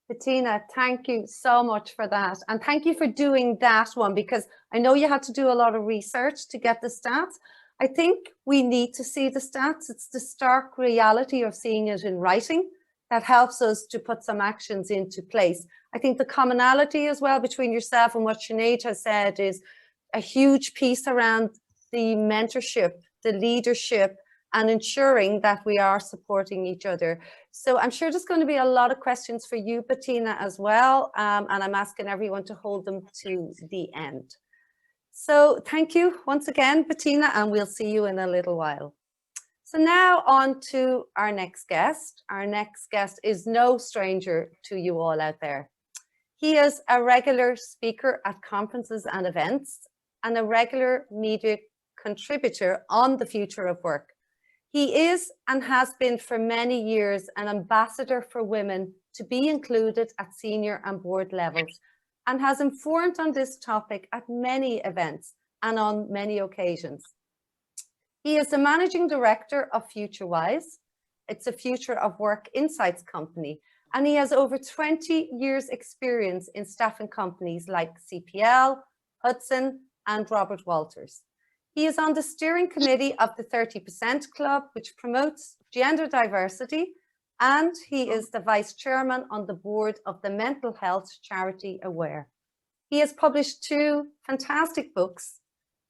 Speaker 1: Bettina, thank you so much for that. And thank you for doing that one, because I know you had to do a lot of research to get the stats. I think we need to see the stats. It's the stark reality of seeing it in writing that helps us to put some actions into place. I think the commonality as well between yourself and what Sinead has said is a huge piece around the mentorship, the leadership, and ensuring that we are supporting each other. So I'm sure there's going to be a lot of questions for you, Bettina, as well. And I'm asking everyone to hold them to the end. So thank you once again, Bettina, and we'll see you in a little while. So now on to our next guest. Our next guest is no stranger to you all out there. He is a regular speaker at conferences and events and a regular media contributor on the future of work. He is and has been for many years an ambassador for women to be included at senior and board levels, and has informed on this topic at many events and on many occasions. He is the managing director of Futurewise. It's a future of work insights company, and he has over 20 years experience in staffing companies like CPL, Hudson, and Robert Walters. He is on the steering committee of the 30% Club, which promotes gender diversity, and he is the vice chairman on the board of the mental health charity Aware. He has published 2 fantastic books,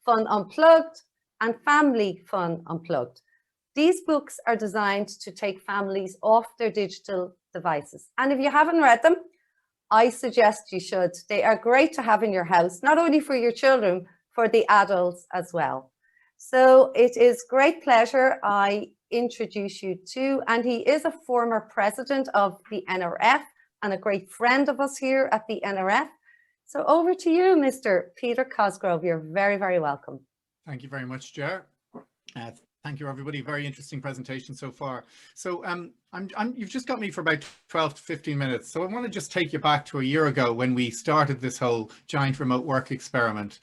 Speaker 1: Fun Unplugged and Family Fun Unplugged. These books are designed to take families off their digital devices. And if you haven't read them, I suggest you should. They are great to have in your house, not only for your children, for the adults as well. So it is great pleasure I introduce you to, and he is a former president of the NRF and a great friend of us here at the NRF. So over to you, Mr. Peter Cosgrove. You're very, very welcome.
Speaker 6: Thank you very much, Ger. Thank you, everybody. Very interesting presentation so far. So you've just got me for about 12 to 15 minutes. So I want to just take you back to a year ago when we started this whole giant remote work experiment.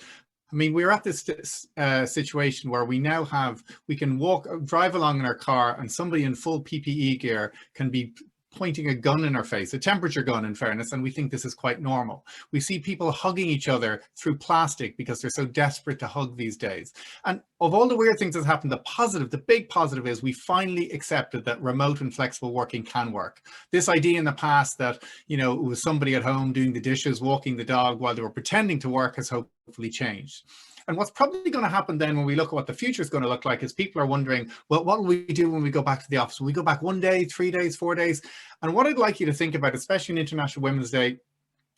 Speaker 6: I mean, we're at this situation where we can drive along in our car and somebody in full PPE gear can be pointing a gun in our face, a temperature gun in fairness, and we think this is quite normal. We see people hugging each other through plastic because they're so desperate to hug these days. And of all the weird things that's happened, the big positive is we finally accepted that remote and flexible working can work. This idea in the past that, you know, it was somebody at home doing the dishes, walking the dog while they were pretending to work has hopefully changed. And what's probably going to happen then when we look at what the future is going to look like is people are wondering, well, what will we do when we go back to the office? Will we go back 1 day, 3 days, 4 days? And what I'd like you to think about, especially in International Women's Day,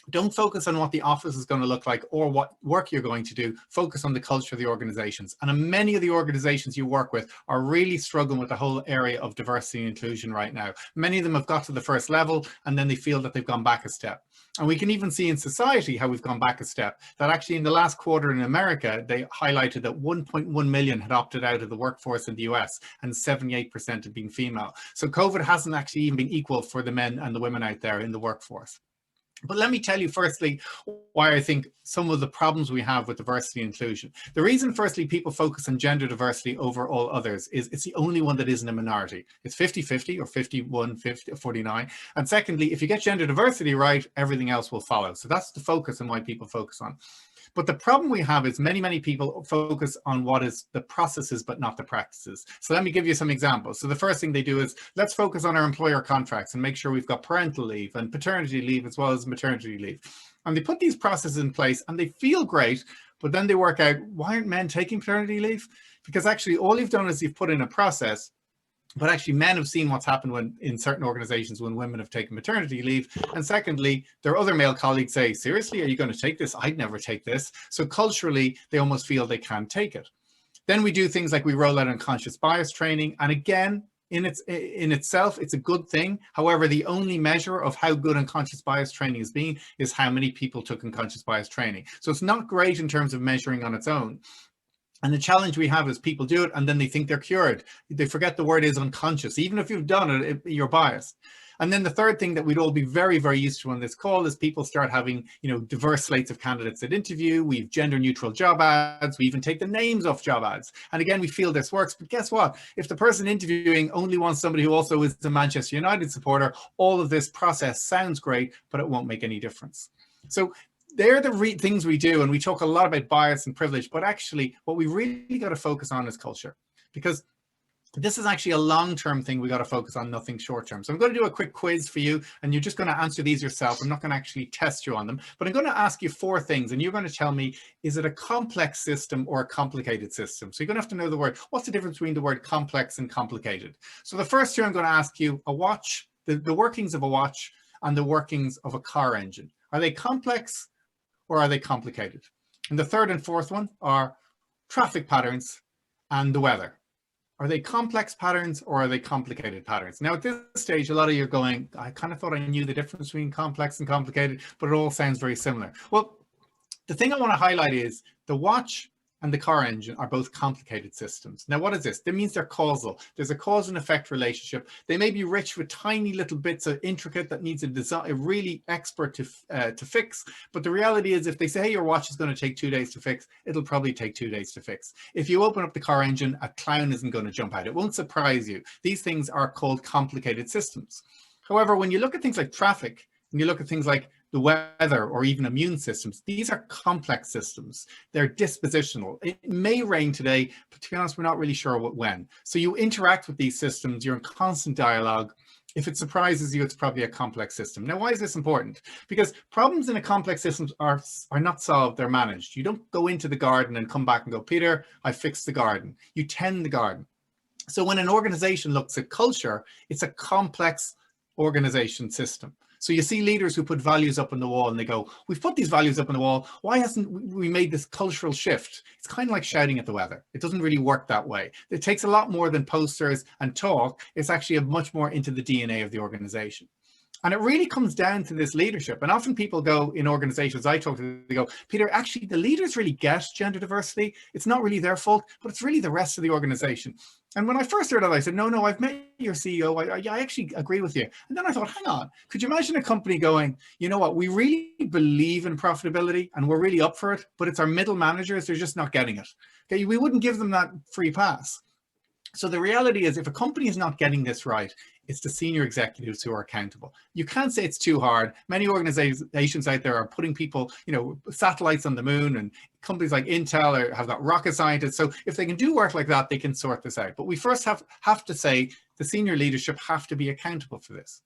Speaker 6: don't focus on what the office is going to look like or what work you're going to do. Focus on the culture of the organizations. And many of the organizations you work with are really struggling with the whole area of diversity and inclusion right now. Many of them have got to the first level and then they feel that they've gone back a step. And we can even see in society how we've gone back a step. That actually in the last quarter in America, they highlighted that 1.1 million had opted out of the workforce in the US and 78% had been female. So COVID hasn't actually even been equal for the men and the women out there in the workforce. But let me tell you firstly why I think some of the problems we have with diversity and inclusion. The reason firstly people focus on gender diversity over all others is it's the only one that isn't a minority. It's 50-50 or 51-50 or 49. And secondly, if you get gender diversity right, everything else will follow. So that's the focus and why people focus on. But the problem we have is many people focus on what is the processes, but not the practices. So let me give you some examples. So the first thing they do is let's focus on our employer contracts and make sure we've got parental leave and paternity leave as well as maternity leave. And they put these processes in place and they feel great, but then they work out, why aren't men taking paternity leave? Because actually all you've done is you've put in a process. But actually, men have seen what's happened when in certain organizations when women have taken maternity leave. And secondly, their other male colleagues say, seriously, are you going to take this? I'd never take this. So culturally, they almost feel they can't take it. Then we do things like we roll out unconscious bias training. And again, in itself, it's a good thing. However, the only measure of how good unconscious bias training has been is how many people took unconscious bias training. So it's not great in terms of measuring on its own. And the challenge we have is people do it and then they think they're cured. They forget the word is unconscious. Even if you've done it, you're biased. And then the third thing that we'd all be very, very used to on this call is people start having, you know, diverse slates of candidates at interview. We have gender neutral job ads. We even take the names off job ads. And again, we feel this works. But guess what? If the person interviewing only wants somebody who also is a Manchester United supporter, all of this process sounds great, but it won't make any difference. So they're the things we do, and we talk a lot about bias and privilege, but actually what we really got to focus on is culture, because this is actually a long-term thing we got to focus on, nothing short-term. So I'm going to do a quick quiz for you, and you're just going to answer these yourself. I'm not going to actually test you on them, but I'm going to ask you 4 things, and you're going to tell me, is it a complex system or a complicated system? So you're going to have to know the word. What's the difference between the word complex and complicated? So the first 2 I'm going to ask you, a watch, the workings of a watch and the workings of a car engine. Are they complex or are they complicated? And the third and fourth one are traffic patterns and the weather. Are they complex patterns or are they complicated patterns? Now at this stage, a lot of you are going, I kind of thought I knew the difference between complex and complicated, but it all sounds very similar. Well, the thing I want to highlight is the watch and the car engine are both complicated systems. Now, what is this? That means they're causal. There's a cause and effect relationship. They may be rich with tiny little bits of intricate that needs a really expert to fix. But the reality is if they say, hey, your watch is going to take 2 days to fix, it'll probably take 2 days to fix. If you open up the car engine, a clown isn't going to jump out. It won't surprise you. These things are called complicated systems. However, when you look at things like traffic, and you look at things like the weather or even immune systems, these are complex systems. They're dispositional. It may rain today, but to be honest, we're not really sure when. So you interact with these systems, you're in constant dialogue. If it surprises you, it's probably a complex system. Now, why is this important? Because problems in a complex system are not solved, they're managed. You don't go into the garden and come back and go, Peter, I fixed the garden. You tend the garden. So when an organization looks at culture, it's a complex organization system. So you see leaders who put values up on the wall and they go, we've put these values up on the wall. Why hasn't we made this cultural shift? It's kind of like shouting at the weather. It doesn't really work that way. It takes a lot more than posters and talk. It's actually much more into the DNA of the organization. And it really comes down to this leadership. And often people go in organizations I talk to, they go, Peter, actually the leaders really get gender diversity. It's not really their fault, but it's really the rest of the organization. And when I first heard that, I said, no, I've met your CEO. I actually agree with you. And then I thought, hang on, could you imagine a company going, you know what, we really believe in profitability and we're really up for it, but it's our middle managers, they're just not getting it. Okay, we wouldn't give them that free pass. So the reality is, if a company is not getting this right, it's the senior executives who are accountable. You can't say it's too hard. Many organizations out there are putting people, you know, satellites on the moon, and companies like Intel have got rocket scientists. So if they can do work like that, they can sort this out. But we first have to say the senior leadership have to be accountable for this.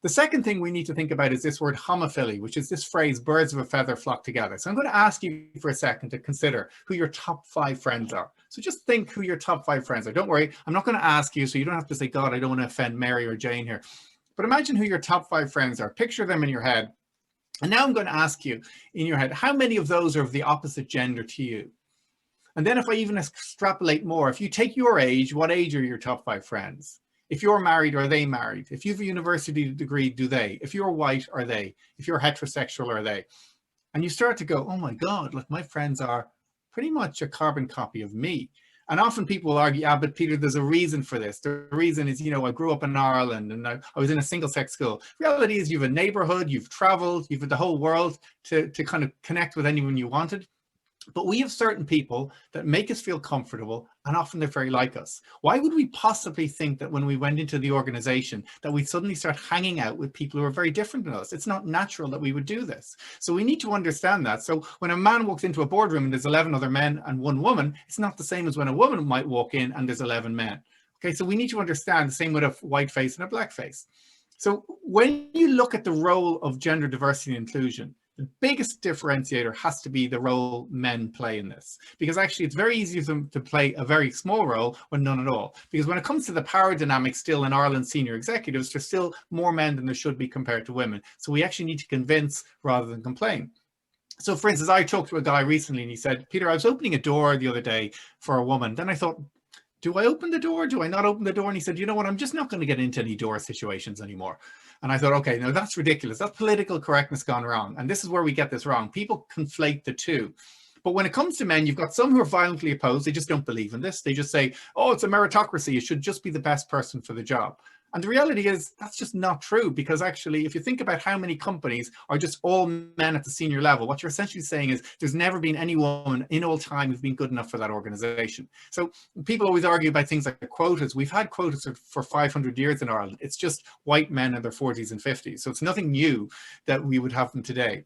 Speaker 6: The second thing we need to think about is this word homophily, which is this phrase, birds of a feather flock together. So I'm going to ask you for a second to consider who your top 5 friends are. So just think who your top 5 friends are. Don't worry, I'm not going to ask you, so you don't have to say, God, I don't want to offend Mary or Jane here. But imagine who your top 5 friends are. Picture them in your head. And now I'm going to ask you in your head, how many of those are of the opposite gender to you? And then if I even extrapolate more, if you take your age, what age are your top 5 friends? If you're married, are they married? If you have a university degree, do they? If you're white, are they? If you're heterosexual, are they? And you start to go, oh my God, look, my friends are pretty much a carbon copy of me. And often people will argue, yeah, but Peter, there's a reason for this. The reason is, you know, I grew up in Ireland and I was in a single sex school. Reality is you have a neighborhood, you've traveled, you've had the whole world to kind of connect with anyone you wanted. But we have certain people that make us feel comfortable, and often they're very like us. Why would we possibly think that when we went into the organization that we'd suddenly start hanging out with people who are very different than us? It's not natural that we would do this. So we need to understand that. So when a man walks into a boardroom and there's 11 other men and 1 woman, it's not the same as when a woman might walk in and there's 11 men. Okay, so we need to understand the same with a white face and a black face. So when you look at the role of gender diversity and inclusion, the biggest differentiator has to be the role men play in this, because actually it's very easy for them to play a very small role when none at all. Because when it comes to the power dynamic still in Ireland's senior executives, there's still more men than there should be compared to women. So we actually need to convince rather than complain. So for instance, I talked to a guy recently and he said, Peter, I was opening a door the other day for a woman. Then I thought, do I open the door? Do I not open the door? And he said, you know what, I'm just not going to get into any door situations anymore. And I thought, okay, no, that's ridiculous. That's political correctness gone wrong. And this is where we get this wrong. People conflate the two. But when it comes to men, you've got some who are violently opposed. They just don't believe in this. They just say, oh, it's a meritocracy. You should just be the best person for the job. And the reality is that's just not true, because actually, if you think about how many companies are just all men at the senior level, what you're essentially saying is there's never been any woman in all time who's been good enough for that organization. So people always argue about things like quotas. We've had quotas for 500 years in Ireland. It's just white men in their 40s and 50s. So it's nothing new that we would have them today.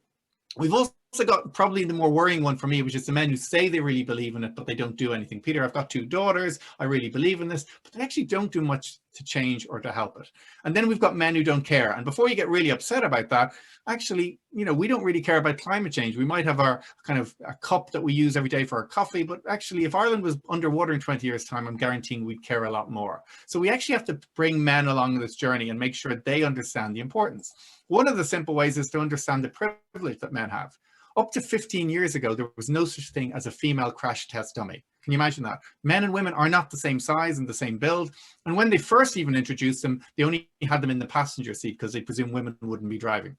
Speaker 6: We've also got probably the more worrying one for me, which is the men who say they really believe in it, but they don't do anything. Peter, I've got 2 daughters. I really believe in this, but they actually don't do much to change or to help it. And then we've got men who don't care. And before you get really upset about that, actually, you know, we don't really care about climate change. We might have our kind of a cup that we use every day for our coffee, but actually if Ireland was underwater in 20 years time, I'm guaranteeing we'd care a lot more. So we actually have to bring men along this journey and make sure they understand the importance. One of the simple ways is to understand the privilege that men have. Up to 15 years ago, there was no such thing as a female crash test dummy. Can you imagine that? Men and women are not the same size and the same build. And when they first even introduced them, they only had them in the passenger seat because they presumed women wouldn't be driving.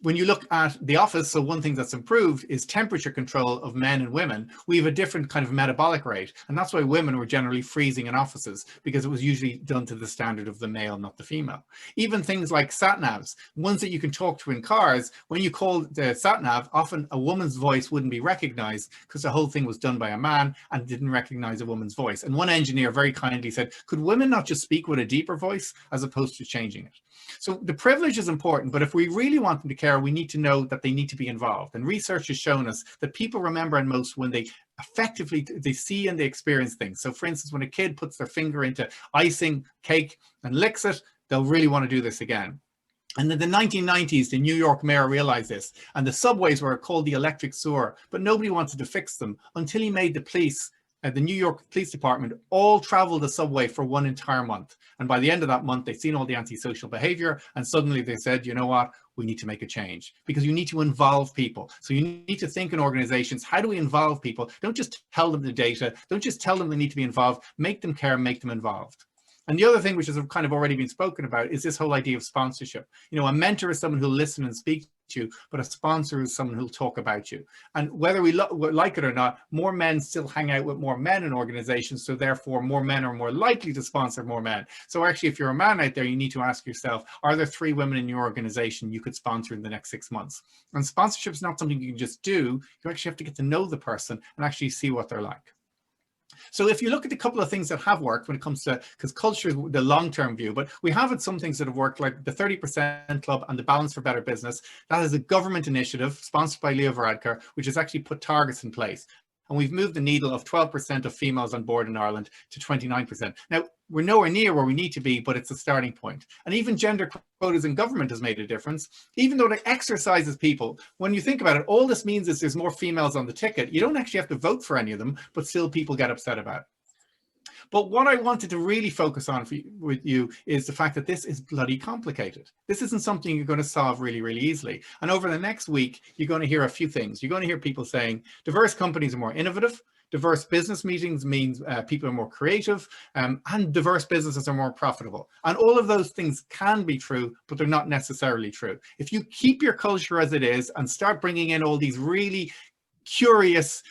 Speaker 6: When you look at the office, so one thing that's improved is temperature control of men and women. We have a different kind of metabolic rate. And that's why women were generally freezing in offices, because it was usually done to the standard of the male, not the female. Even things like sat-navs, ones that you can talk to in cars, when you call the sat-nav, often a woman's voice wouldn't be recognized because the whole thing was done by a man and didn't recognize a woman's voice. And one engineer very kindly said, could women not just speak with a deeper voice as opposed to changing it? So the privilege is important, but if we really want them to care, we need to know that they need to be involved. And research has shown us that people remember most when they effectively, they see and they experience things. So for instance, when a kid puts their finger into icing cake and licks it, they'll really want to do this again. And in the 1990s, the New York mayor realized this, and the subways were called the electric sewer, but nobody wanted to fix them until he made the police, the New York Police Department, all travel the subway for one entire month. And by the end of that month, they'd seen all the antisocial behavior, and suddenly they said, you know what, we need to make a change, because you need to involve people. So you need to think in organizations, how do we involve people? Don't just tell them the data, don't just tell them they need to be involved, make them care, make them involved. And the other thing, which has kind of already been spoken about, is this whole idea of sponsorship. You know, a mentor is someone who'll listen and speak to you, but a sponsor is someone who'll talk about you. And whether we like it or not, more men still hang out with more men in organizations, so therefore more men are more likely to sponsor more men. So actually, if you're a man out there, you need to ask yourself, are there 3 women in your organization you could sponsor in the next 6 months? And sponsorship is not something you can just do. You actually have to get to know the person and actually see what they're like. So if you look at a couple of things that have worked when it comes to, because culture is the long-term view, but we have had some things that have worked, like the 30% Club and the Balance for Better Business. That is a government initiative sponsored by Leo Varadkar, which has actually put targets in place. And we've moved the needle of 12% of females on board in Ireland to 29%. Now, we're nowhere near where we need to be, but it's a starting point. And even gender quotas in government has made a difference, even though it exercises people. When you think about it, all this means is there's more females on the ticket. You don't actually have to vote for any of them, but still people get upset about it. But what I wanted to really focus on with you is the fact that this is bloody complicated. This isn't something you're going to solve really, really easily. And over the next week, you're going to hear a few things. You're going to hear people saying diverse companies are more innovative, diverse business meetings means people are more creative, and diverse businesses are more profitable. And all of those things can be true, but they're not necessarily true. If you keep your culture as it is and start bringing in all these really curious,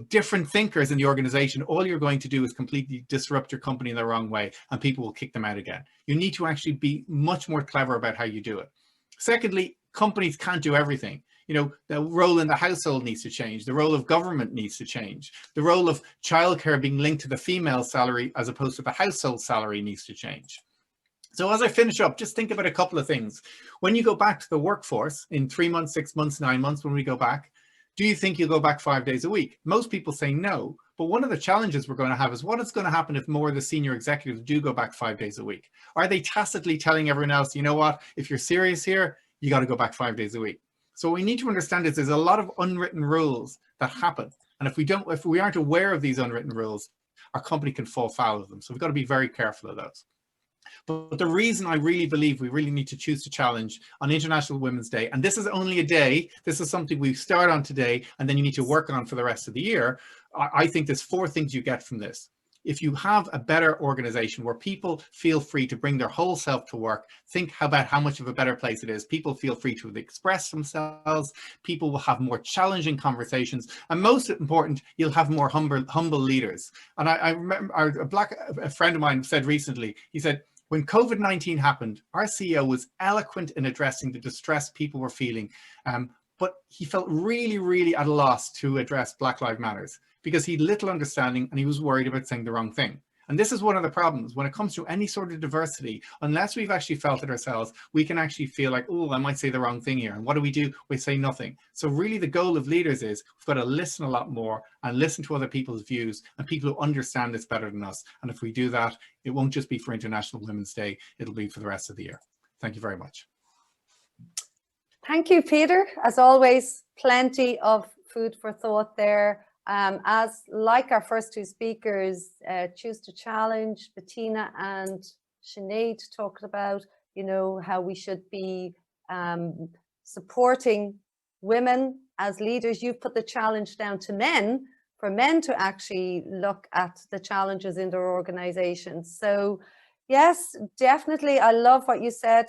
Speaker 6: different thinkers in the organization, all you're going to do is completely disrupt your company in the wrong way, and people will kick them out again. You need to actually be much more clever about how you do it. Secondly, companies can't do everything. The role in the household needs to change. The role of government needs to change. The role of childcare being linked to the female salary as opposed to the household salary needs to change. So as I finish up, just think about a couple of things. When you go back to the workforce in 3 months, 6 months, 9 months, when we go back, do you think you'll go back 5 days a week? Most people say no, but one of the challenges we're going to have is what is going to happen if more of the senior executives do go back 5 days a week? Are they tacitly telling everyone else, you know what, if you're serious here, you got to go back 5 days a week? So what we need to understand is there's a lot of unwritten rules that happen. And if we aren't aware of these unwritten rules, our company can fall foul of them. So we've got to be very careful of those. But the reason I really believe we really need to choose to challenge on International Women's Day, and this is only a day, this is something we start on today, and then you need to work on for the rest of the year. I think there's 4 things you get from this. If you have a better organization where people feel free to bring their whole self to work, think about how much of a better place it is. People feel free to express themselves. People will have more challenging conversations. And most important, you'll have more humble leaders. And I remember a friend of mine said recently, he said, when COVID-19 happened, our CEO was eloquent in addressing the distress people were feeling, but he felt really, really at a loss to address Black Lives Matter because he had little understanding and he was worried about saying the wrong thing. And this is one of the problems when it comes to any sort of diversity. Unless we've actually felt it ourselves, we can actually feel like, oh, I might say the wrong thing here. And what do? We say nothing. So really the goal of leaders is we've got to listen a lot more and listen to other people's views and people who understand this better than us. And if we do that, it won't just be for International Women's Day, it'll be for the rest of the year. Thank you very much.
Speaker 1: Thank you, Peter. As always, plenty of food for thought there. As like our first 2 speakers, Choose to Challenge, Bettina and Sinead talked about, how we should be supporting women as leaders. You've put the challenge down to men, for men to actually look at the challenges in their organizations. So yes, definitely. I love what you said,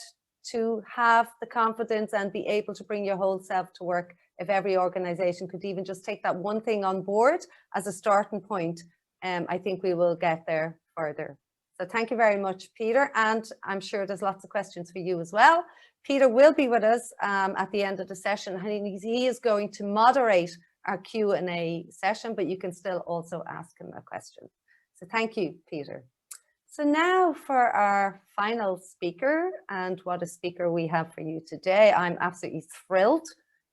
Speaker 1: to have the confidence and be able to bring your whole self to work. If every organization could even just take that one thing on board as a starting point, I think we will get there further. So thank you very much, Peter. And I'm sure there's lots of questions for you as well. Peter will be with us at the end of the session. And he is going to moderate our Q&A session, but you can still also ask him a question. So thank you, Peter. So now for our final speaker, and what a speaker we have for you today. I'm absolutely thrilled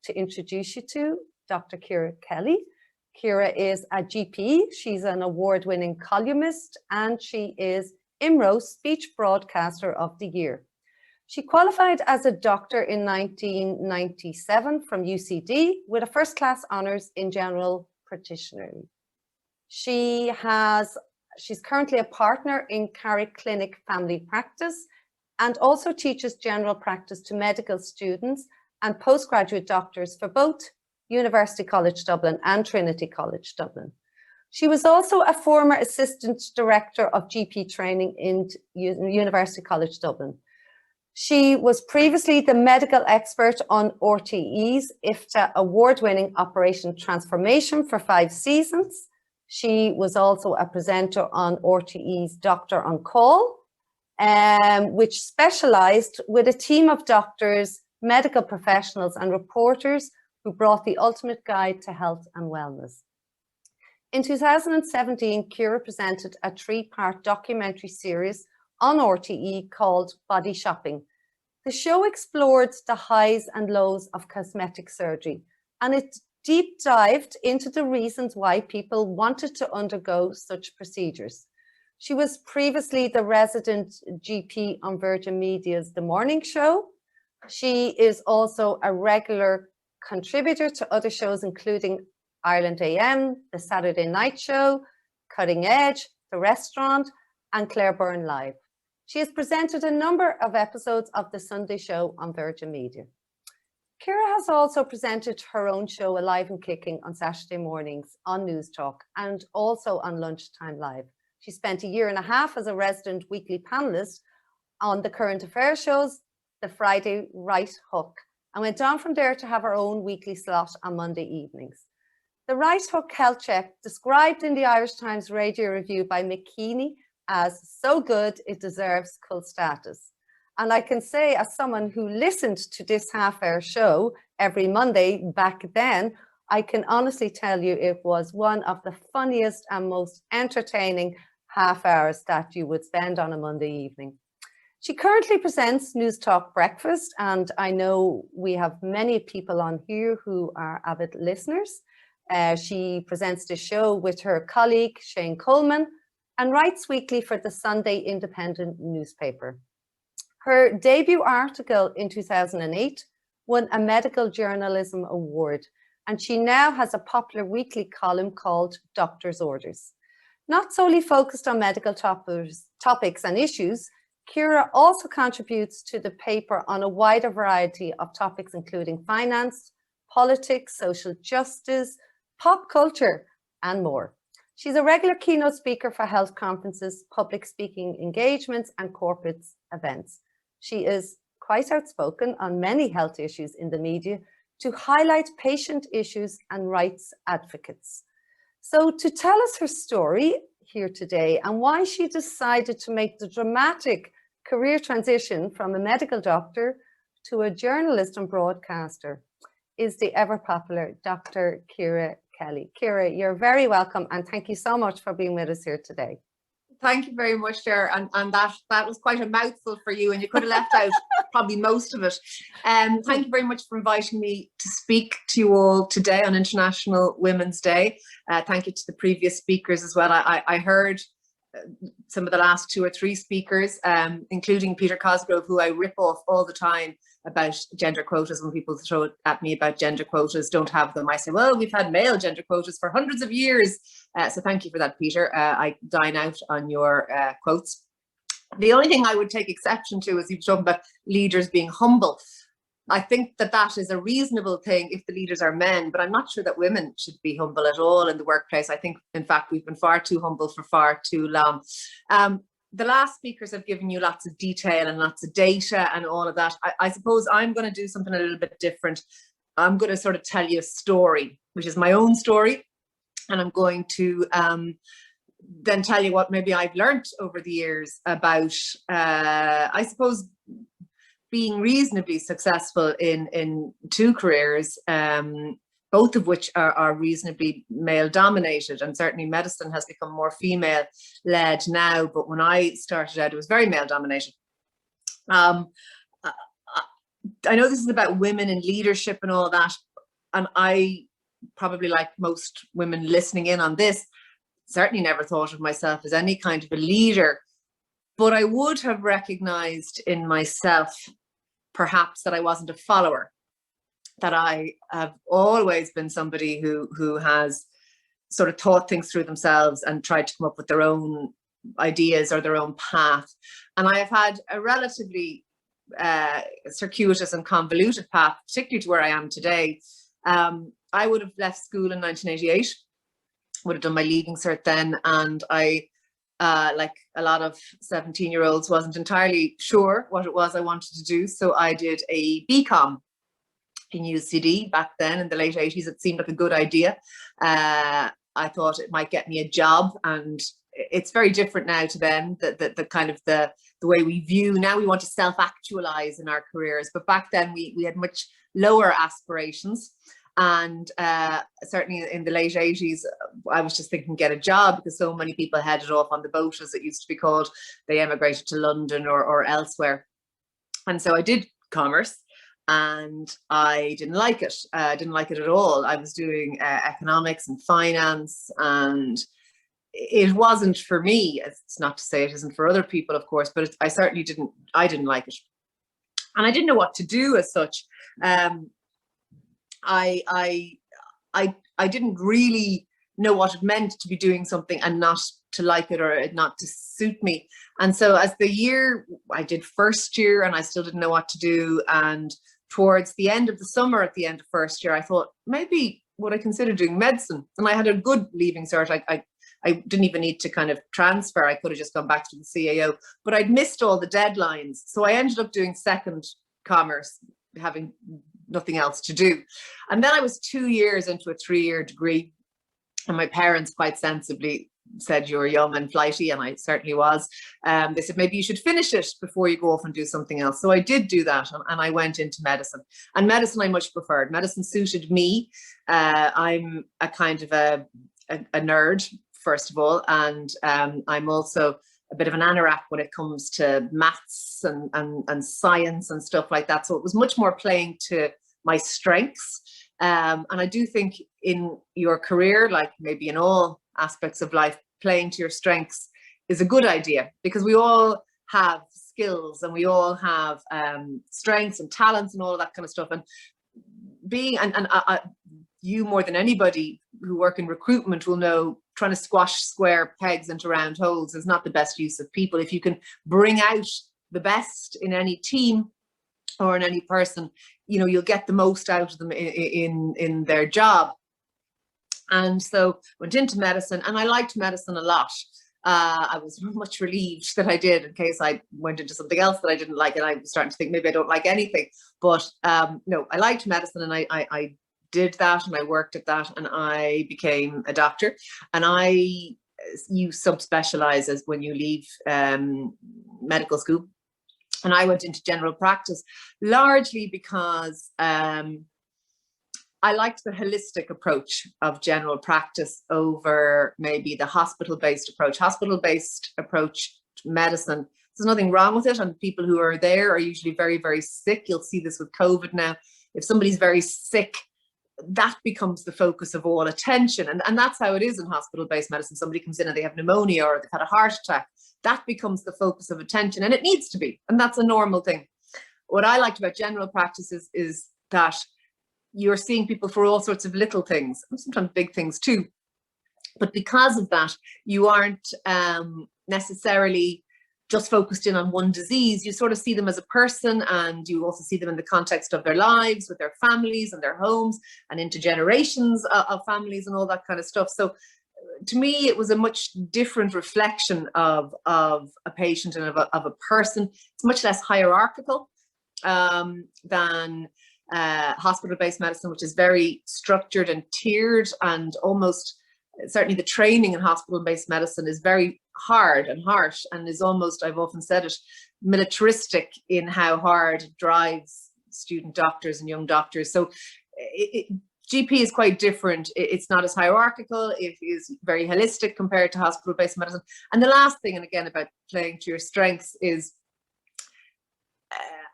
Speaker 1: to introduce you to Dr. Ciara Kelly. Ciara is a GP. She's an award-winning columnist, and she is IMRO Speech Broadcaster of the Year. She qualified as a doctor in 1997 from UCD with a first-class honours in general practitionering. She's currently a partner in Carrick Clinic Family Practice and also teaches general practice to medical students and postgraduate doctors for both University College Dublin and Trinity College Dublin. She was also a former assistant director of GP training in University College Dublin. She was previously the medical expert on RTE's IFTA award-winning Operation Transformation for 5 seasons. She was also a presenter on RTE's Doctor on Call, which specialised with a team of doctors, medical professionals and reporters who brought the ultimate guide to health and wellness. In 2017, Ciara presented a 3-part documentary series on RTE called Body Shopping. The show explored the highs and lows of cosmetic surgery, and it deep dived into the reasons why people wanted to undergo such procedures. She was previously the resident GP on Virgin Media's The Morning Show. She is also a regular contributor to other shows, including Ireland AM, The Saturday Night Show, Cutting Edge, The Restaurant, and Claire Byrne Live. She has presented a number of episodes of The Sunday Show on Virgin Media. Ciara has also presented her own show, Alive and Kicking, on Saturday mornings on Newstalk and also on Lunchtime Live. She spent a year and a half as a resident weekly panellist on the current affairs shows, The Friday Right Hook, and went on from there to have her own weekly slot on Monday evenings. The Right Hook Health Check, described in the Irish Times Radio Review by Mick Keeney as so good it deserves cult status. And I can say, as someone who listened to this half-hour show every Monday back then, I can honestly tell you it was one of the funniest and most entertaining half hours that you would spend on a Monday evening. She currently presents Newstalk Breakfast, and I know we have many people on here who are avid listeners. She presents the show with her colleague, Shane Coleman, and writes weekly for the Sunday Independent newspaper. Her debut article in 2008 won a Medical Journalism Award, and she now has a popular weekly column called Doctor's Orders. Not solely focused on medical topics and issues, Ciara also contributes to the paper on a wider variety of topics, including finance, politics, social justice, pop culture, and more. She's a regular keynote speaker for health conferences, public speaking engagements, and corporate events. She is quite outspoken on many health issues in the media to highlight patient issues and rights advocates. So to tell us her story here today and why she decided to make the dramatic career transition from a medical doctor to a journalist and broadcaster is the ever popular Dr. Ciara Kelly. Ciara, you're very welcome, and thank you so much for being with us here today.
Speaker 7: Thank you very much, Ciara, and that was quite a mouthful for you, and you could have left out probably most of it. Thank you very much for inviting me to speak to you all today on International Women's Day. Thank you to the previous speakers as well. I heard some of the last 2 or 3 speakers, including Peter Cosgrove, who I rip off all the time about gender quotas. When people throw at me about gender quotas, don't have them, I say, well, we've had male gender quotas for hundreds of years. So thank you for that, Peter. I dine out on your quotes. The only thing I would take exception to is you've talking about leaders being humble. I think that is a reasonable thing if the leaders are men, but I'm not sure that women should be humble at all in the workplace. I think, in fact, we've been far too humble for far too long. The last speakers have given you lots of detail and lots of data and all of that. I suppose I'm going to do something a little bit different. I'm going to sort of tell you a story, which is my own story. And I'm going to then tell you what maybe I've learned over the years about, I suppose, being reasonably successful in 2 careers, both of which are reasonably male dominated, and certainly medicine has become more female led now, but when I started out it was very male dominated. I know this is about women in leadership and all that, and I probably, like most women listening in on this, certainly never thought of myself as any kind of a leader, but I would have recognized in myself perhaps that I wasn't a follower, that I have always been somebody who has sort of thought things through themselves and tried to come up with their own ideas or their own path. And I have had a relatively circuitous and convoluted path, particularly to where I am today. I would have left school in 1988. would have done my leaving cert then, and I, like a lot of 17-year-olds, wasn't entirely sure what it was I wanted to do. So I did a BCom in UCD back then in the late 80s. It seemed like a good idea. I thought it might get me a job, and it's very different now to then, the kind of the way we view. Now we want to self-actualize in our careers, but back then we had much lower aspirations. And certainly in the late 80s, I was just thinking get a job, because so many people headed off on the boat, as it used to be called. They emigrated to London or elsewhere. And so I did commerce, and I didn't like it. I didn't like it at all. I was doing economics and finance, and it wasn't for me. It's not to say it isn't for other people, of course, but I certainly didn't like it. And I didn't know what to do as such. I didn't really know what it meant to be doing something and not to like it, or it not to suit me. And so as the year, I did first year, and I still didn't know what to do. And towards the end of the summer, at the end of first year, I thought maybe would I consider doing medicine? And I had a good leaving cert. I didn't even need to kind of transfer. I could have just gone back to the CAO, but I'd missed all the deadlines. So I ended up doing second commerce, having nothing else to do. And then I was 2 years into a 3-year degree, and my parents quite sensibly said, you're young and flighty, and I certainly was. They said, maybe you should finish it before you go off and do something else. So I did do that, and I went into medicine. And medicine I much preferred. Medicine suited me. I'm a kind of a nerd, first of all, and I'm also a bit of an anorak when it comes to maths and science and stuff like that. So it was much more playing to my strengths. And I do think in your career, like maybe in all aspects of life, playing to your strengths is a good idea, because we all have skills and we all have strengths and talents and all of that kind of stuff. And being, you more than anybody who work in recruitment will know, trying to squash square pegs into round holes is not the best use of people. If you can bring out the best in any team or in any person, you know, you'll get the most out of them in their job. And so went into medicine, and I liked medicine a lot. I was much relieved that I did, in case I went into something else that I didn't like, and I was starting to think maybe I don't like anything. But no, I liked medicine, and I did that, and I worked at that, and I became a doctor. And you subspecialize as when you leave medical school. And I went into general practice largely because I liked the holistic approach of general practice over maybe the hospital-based approach. Hospital-based approach to medicine, there's nothing wrong with it, and people who are there are usually very, very sick. You'll see this with COVID now. If somebody's very sick, that becomes the focus of all attention. And that's how it is in hospital-based medicine. Somebody comes in and they have pneumonia or they've had a heart attack. That becomes the focus of attention, and it needs to be, and that's a normal thing. What I liked about general practice is that you're seeing people for all sorts of little things, and sometimes big things too. But because of that, you aren't necessarily just focused in on one disease. You sort of see them as a person, and you also see them in the context of their lives, with their families and their homes, and intergenerations of families and all that kind of stuff. So to me, it was a much different reflection of a patient and of a person. It's much less hierarchical than hospital-based medicine, which is very structured and tiered, and almost, certainly the training in hospital-based medicine is very hard and harsh, and is almost, I've often said it, militaristic in how hard it drives student doctors and young doctors. So GP is quite different. It's not as hierarchical. It is very holistic compared to hospital-based medicine. And the last thing, and again about playing to your strengths, is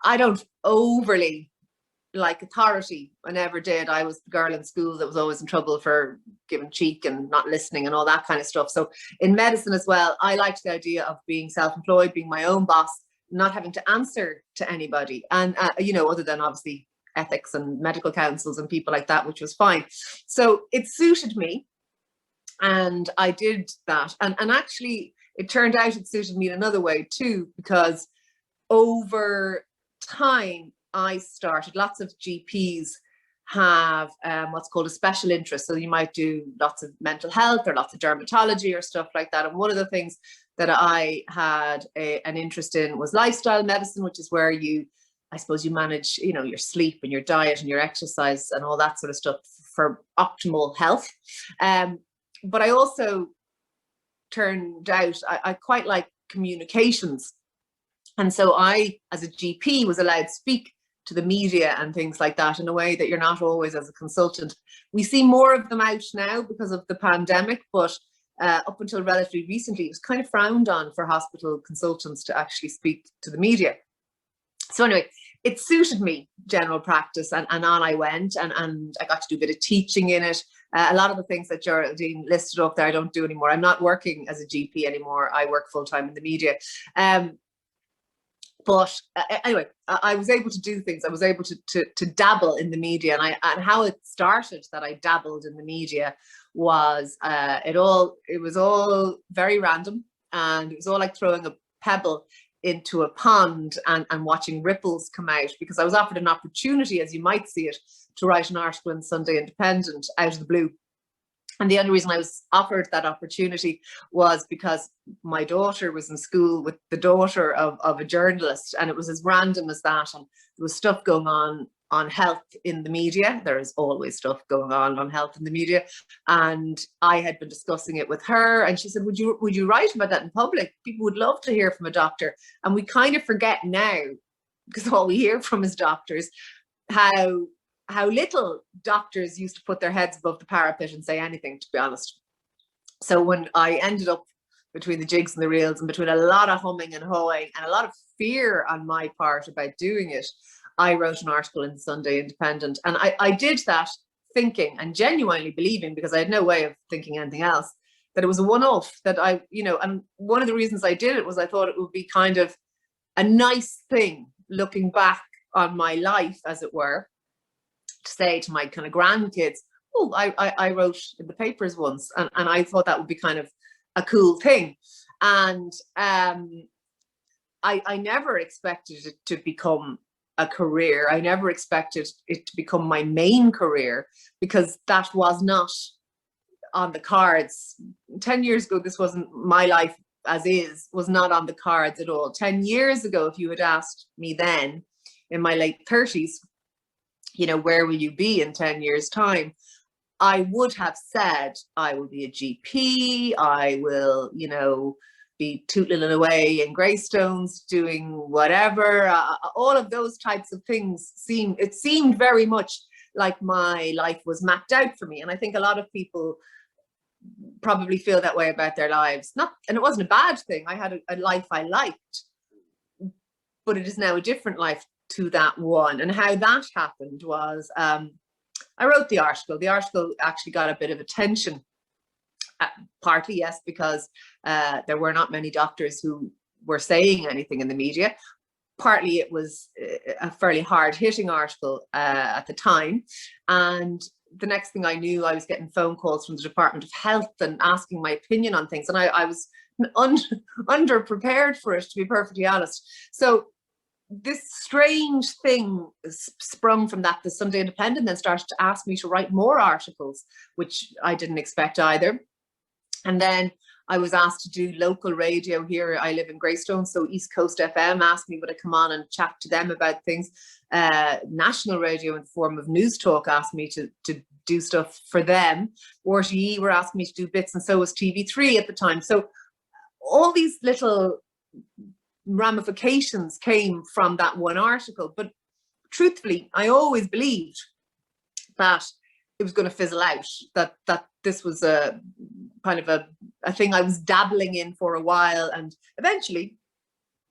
Speaker 7: I don't overly like authority. I never did. I was the girl in school that was always in trouble for giving cheek and not listening and all that kind of stuff. So in medicine as well, I liked the idea of being self-employed, being my own boss, not having to answer to anybody. And, you know, other than obviously ethics and medical councils and people like that, which was fine. So it suited me, and I did that. And actually, it turned out it suited me in another way too, because over time, I started, lots of GPs have what's called a special interest. So you might do lots of mental health or lots of dermatology or stuff like that. And one of the things that I had an interest in was lifestyle medicine, which is where you, I suppose, you manage, you know, your sleep and your diet and your exercise and all that sort of stuff for optimal health. But I also turned out I quite like communications. And so I, as a GP, was allowed to speak to the media and things like that in a way that you're not always as a consultant. We see more of them out now because of the pandemic, but up until relatively recently, it was kind of frowned on for hospital consultants to actually speak to the media. So anyway, it suited me, general practice, and on I went, and I got to do a bit of teaching in it. A lot of the things that Geraldine listed up there, I don't do anymore. I'm not working as a GP anymore. I work full-time in the media. But anyway, I was able to do things. I was able to dabble in the media, and how it started that I dabbled in the media was it was all very random, and it was all like throwing a pebble into a pond and watching ripples come out, because I was offered an opportunity, as you might see it, to write an article in Sunday Independent out of the blue. And the only reason I was offered that opportunity was because my daughter was in school with the daughter of a journalist, and it was as random as that. And there was stuff going on health in the media. There is always stuff going on health in the media. And I had been discussing it with her, and she said, would you write about that in public? People would love to hear from a doctor. And we kind of forget now, because all we hear from is doctors, how little doctors used to put their heads above the parapet and say anything, to be honest. So when I ended up between the jigs and the reels, and between a lot of humming and hawing and a lot of fear on my part about doing it, I wrote an article in Sunday Independent. And I did that thinking and genuinely believing, because I had no way of thinking anything else, that it was a one-off, that I, you know, and one of the reasons I did it was I thought it would be kind of a nice thing looking back on my life, as it were, to say to my kind of grandkids, oh, I wrote in the papers once, and I thought that would be kind of a cool thing. And I never expected it to become a career. I never expected it to become my main career, because that was not on the cards. 10 years ago, this wasn't my life as is, was not on the cards at all. 10 years ago, if you had asked me then, in my late 30s, you know, where will you be in 10 years' time? I would have said, I will be a GP, I will, you know, be tootling away in Greystones, doing whatever. All of those types of things seemed very much like my life was mapped out for me. And I think a lot of people probably feel that way about their lives. And it wasn't a bad thing. I had a life I liked, but it is now a different life to that one. And how that happened was, I wrote the article. The article actually got a bit of attention, partly, yes, because there were not many doctors who were saying anything in the media. Partly it was a fairly hard-hitting article at the time. And the next thing I knew, I was getting phone calls from the Department of Health and asking my opinion on things. And I was underprepared for it, to be perfectly honest. So this strange thing sprung from that. The Sunday Independent then started to ask me to write more articles, which I didn't expect either. And then I was asked to do local radio here. I live in Greystones, so East Coast FM asked me would I come on and chat to them about things. National radio in the form of Newstalk asked me to do stuff for them. RTE were asking me to do bits, and so was TV3 at the time. So all these little ramifications came from that one article. But truthfully, I always believed that it was going to fizzle out, that this was a kind of a thing I was dabbling in for a while, and eventually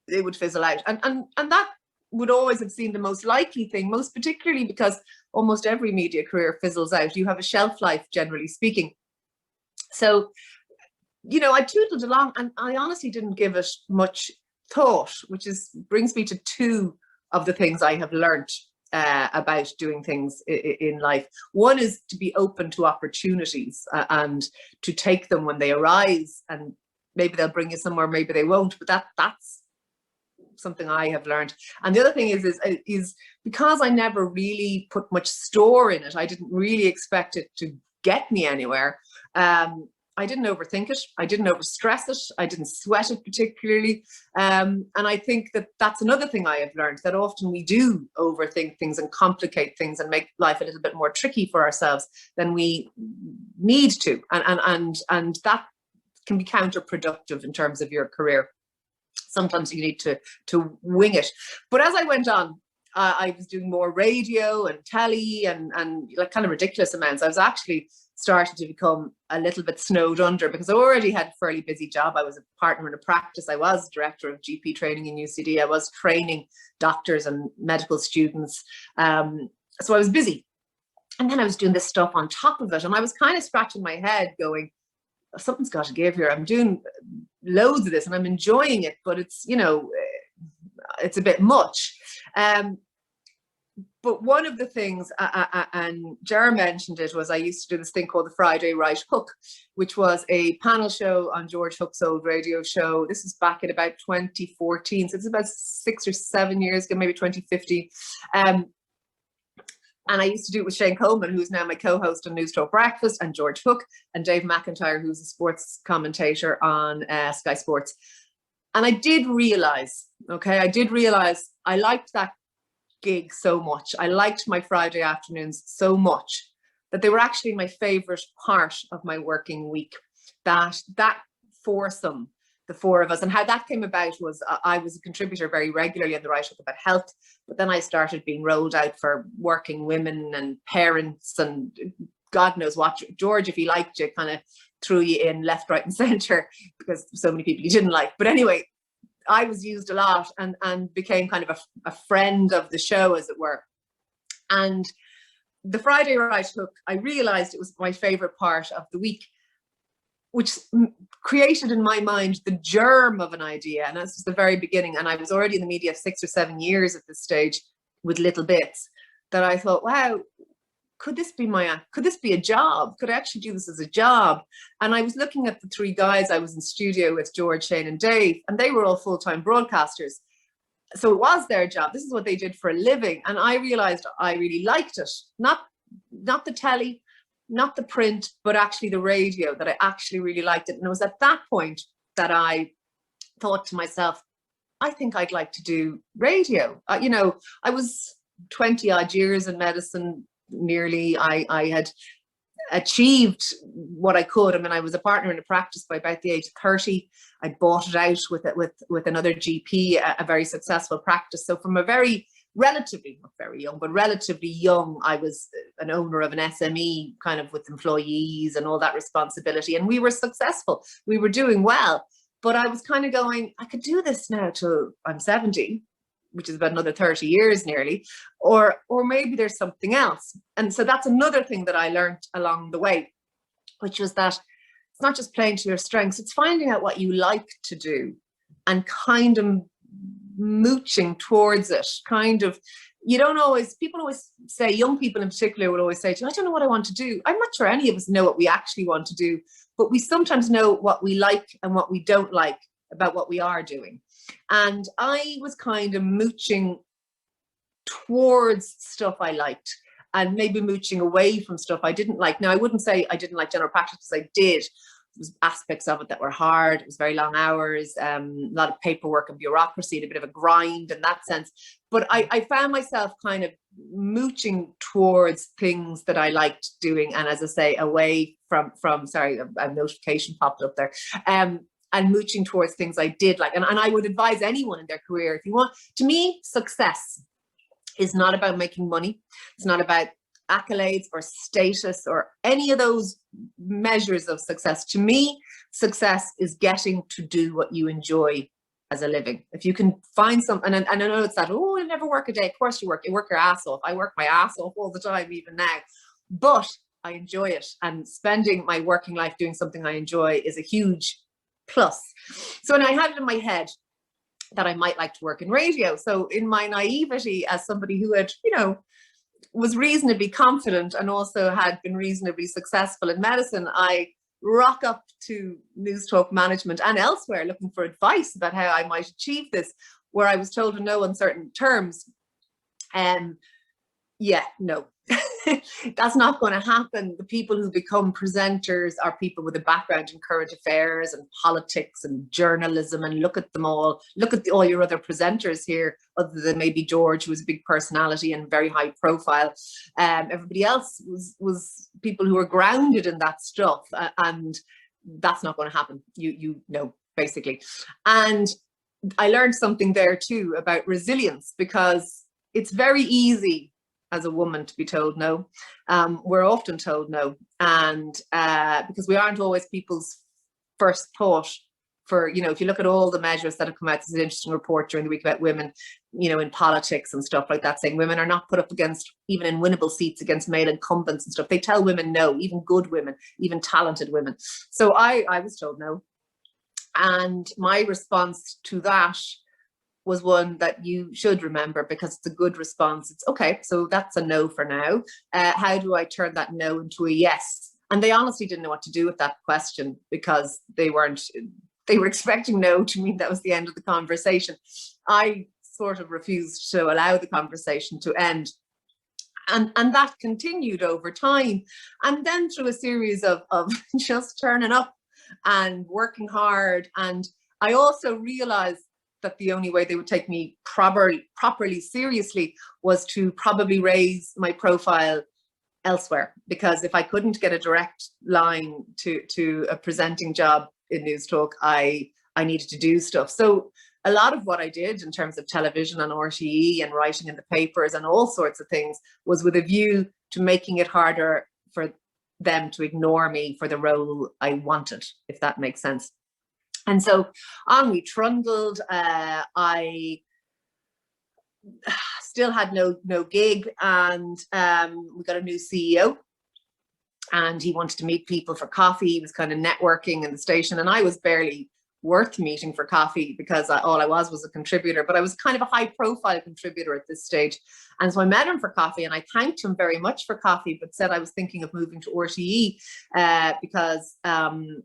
Speaker 7: it would fizzle out. And that would always have seemed the most likely thing, most particularly because almost every media career fizzles out. You have a shelf life, generally speaking. So, you know, I tootled along, and I honestly didn't give it much thought, which brings me to two of the things I have learned about doing things in life. One is to be open to opportunities and to take them when they arise, and maybe they'll bring you somewhere, maybe they won't, but that's something I have learned. And the other thing is because I never really put much store in it, I didn't really expect it to get me anywhere. I didn't overthink it. I didn't overstress it. I didn't sweat it particularly. And I think that that's another thing I have learned, that often we do overthink things and complicate things and make life a little bit more tricky for ourselves than we need to. And that can be counterproductive in terms of your career. Sometimes you need to wing it. But as I went on, I was doing more radio and telly and like kind of ridiculous amounts. I was actually started to become a little bit snowed under because I already had a fairly busy job. I was a partner in a practice. I was director of GP training in UCD. I was training doctors and medical students. So I was busy. And then I was doing this stuff on top of it. And I was kind of scratching my head going, something's got to give here. I'm doing loads of this and I'm enjoying it, but it's, you know, it's a bit much. But one of the things, and Ciara mentioned it, was I used to do this thing called the Friday Right Hook, which was a panel show on George Hook's old radio show. This is back in about 2014, so it's about 6 or 7 years ago, maybe 2050. And I used to do it with Shane Coleman, who's now my co-host on Newstalk Breakfast, and George Hook, and Dave McIntyre, who's a sports commentator on Sky Sports. And I did realize, I liked that gig so much. I liked my Friday afternoons so much that they were actually my favorite part of my working week. That foursome, the four of us, and how that came about was I was a contributor very regularly on the Right Hook about health, but then I started being rolled out for working women and parents and God knows what. George, if he liked you, kind of threw you in left, right and centre because so many people he didn't like. But anyway, I was used a lot and became kind of a friend of the show, as it were. And the Friday Right Hook, I realized it was my favorite part of the week, which created in my mind the germ of an idea. And that's just the very beginning. And I was already in the media 6 or 7 years at this stage with little bits that I thought, wow, could this be a job? Could I actually do this as a job? And I was looking at the three guys I was in studio with, George, Shane and Dave, and they were all full-time broadcasters. So it was their job. This is what they did for a living. And I realized I really liked it. Not the telly, not the print, but actually the radio, that I actually really liked it. And it was at that point that I thought to myself, I think I'd like to do radio. You know, I was 20 odd years in medicine, nearly. I had achieved what I could. I mean, I was a partner in a practice by about the age of 30. I bought it out with another GP, a very successful practice. So from a very relatively, not very young, but relatively young, I was an owner of an SME, kind of with employees and all that responsibility. And we were successful. We were doing well. But I was kind of going, I could do this now till I'm 70. Which is about another 30 years nearly, or maybe there's something else. And so that's another thing that I learned along the way, which was that it's not just playing to your strengths, it's finding out what you like to do and kind of mooching towards it. Kind of, you don't always, people always say, young people in particular will always say to you, I don't know what I want to do. I'm not sure any of us know what we actually want to do, but we sometimes know what we like and what we don't like about what we are doing. And I was kind of mooching towards stuff I liked and maybe mooching away from stuff I didn't like. Now, I wouldn't say I didn't like general practice, because I did. There was aspects of it that were hard. It was very long hours, a lot of paperwork and bureaucracy, and a bit of a grind in that sense. But I found myself kind of mooching towards things that I liked doing. And as I say, away from sorry, a notification popped up there. And mooching towards things I did like. And I would advise anyone in their career, if you want, to me, success is not about making money. It's not about accolades or status or any of those measures of success. To me, success is getting to do what you enjoy as a living. If you can find something, and I know it's that, oh, I never work a day. Of course you work your ass off. I work my ass off all the time, even now. But I enjoy it. And spending my working life doing something I enjoy is a huge plus. So, and I had it in my head that I might like to work in radio. So in my naivety as somebody who had, you know, was reasonably confident and also had been reasonably successful in medicine, I rock up to Newstalk management and elsewhere looking for advice about how I might achieve this. where I was told no on certain terms, yeah, no. That's not going to happen. The people who become presenters are people with a background in current affairs and politics and journalism, and look at them all. Look at all your other presenters here, other than maybe George, who was a big personality and very high profile. Everybody else was people who were grounded in that stuff, and that's not going to happen. You know, basically. And I learned something there too about resilience, because it's very easy as a woman to be told no. We're often told no, and because we aren't always people's first thought for, you know, if you look at all the measures that have come out, there's an interesting report during the week about women, you know, in politics and stuff like that, saying women are not put up against, even in winnable seats, against male incumbents and stuff. They tell women no, even good women, even talented women. So I was told no. And my response to that was one that you should remember, because it's a good response. It's okay, so that's a no for now. How do I turn that no into a yes? And they honestly didn't know what to do with that question, because they were expecting no to mean that was the end of the conversation. I sort of refused to allow the conversation to end. And that continued over time. And then through a series of just turning up and working hard. And I also realized that the only way they would take me properly seriously was to probably raise my profile elsewhere, because if I couldn't get a direct line to a presenting job in Newstalk, I needed to do stuff. So a lot of what I did in terms of television and RTE and writing in the papers and all sorts of things was with a view to making it harder for them to ignore me for the role I wanted, if that makes sense. And so on we trundled. I still had no gig, and we got a new CEO, and he wanted to meet people for coffee. He was kind of networking in the station, and I was barely worth meeting for coffee, because all I was a contributor, but I was kind of a high profile contributor at this stage. And so I met him for coffee, and I thanked him very much for coffee, but said I was thinking of moving to RTE because,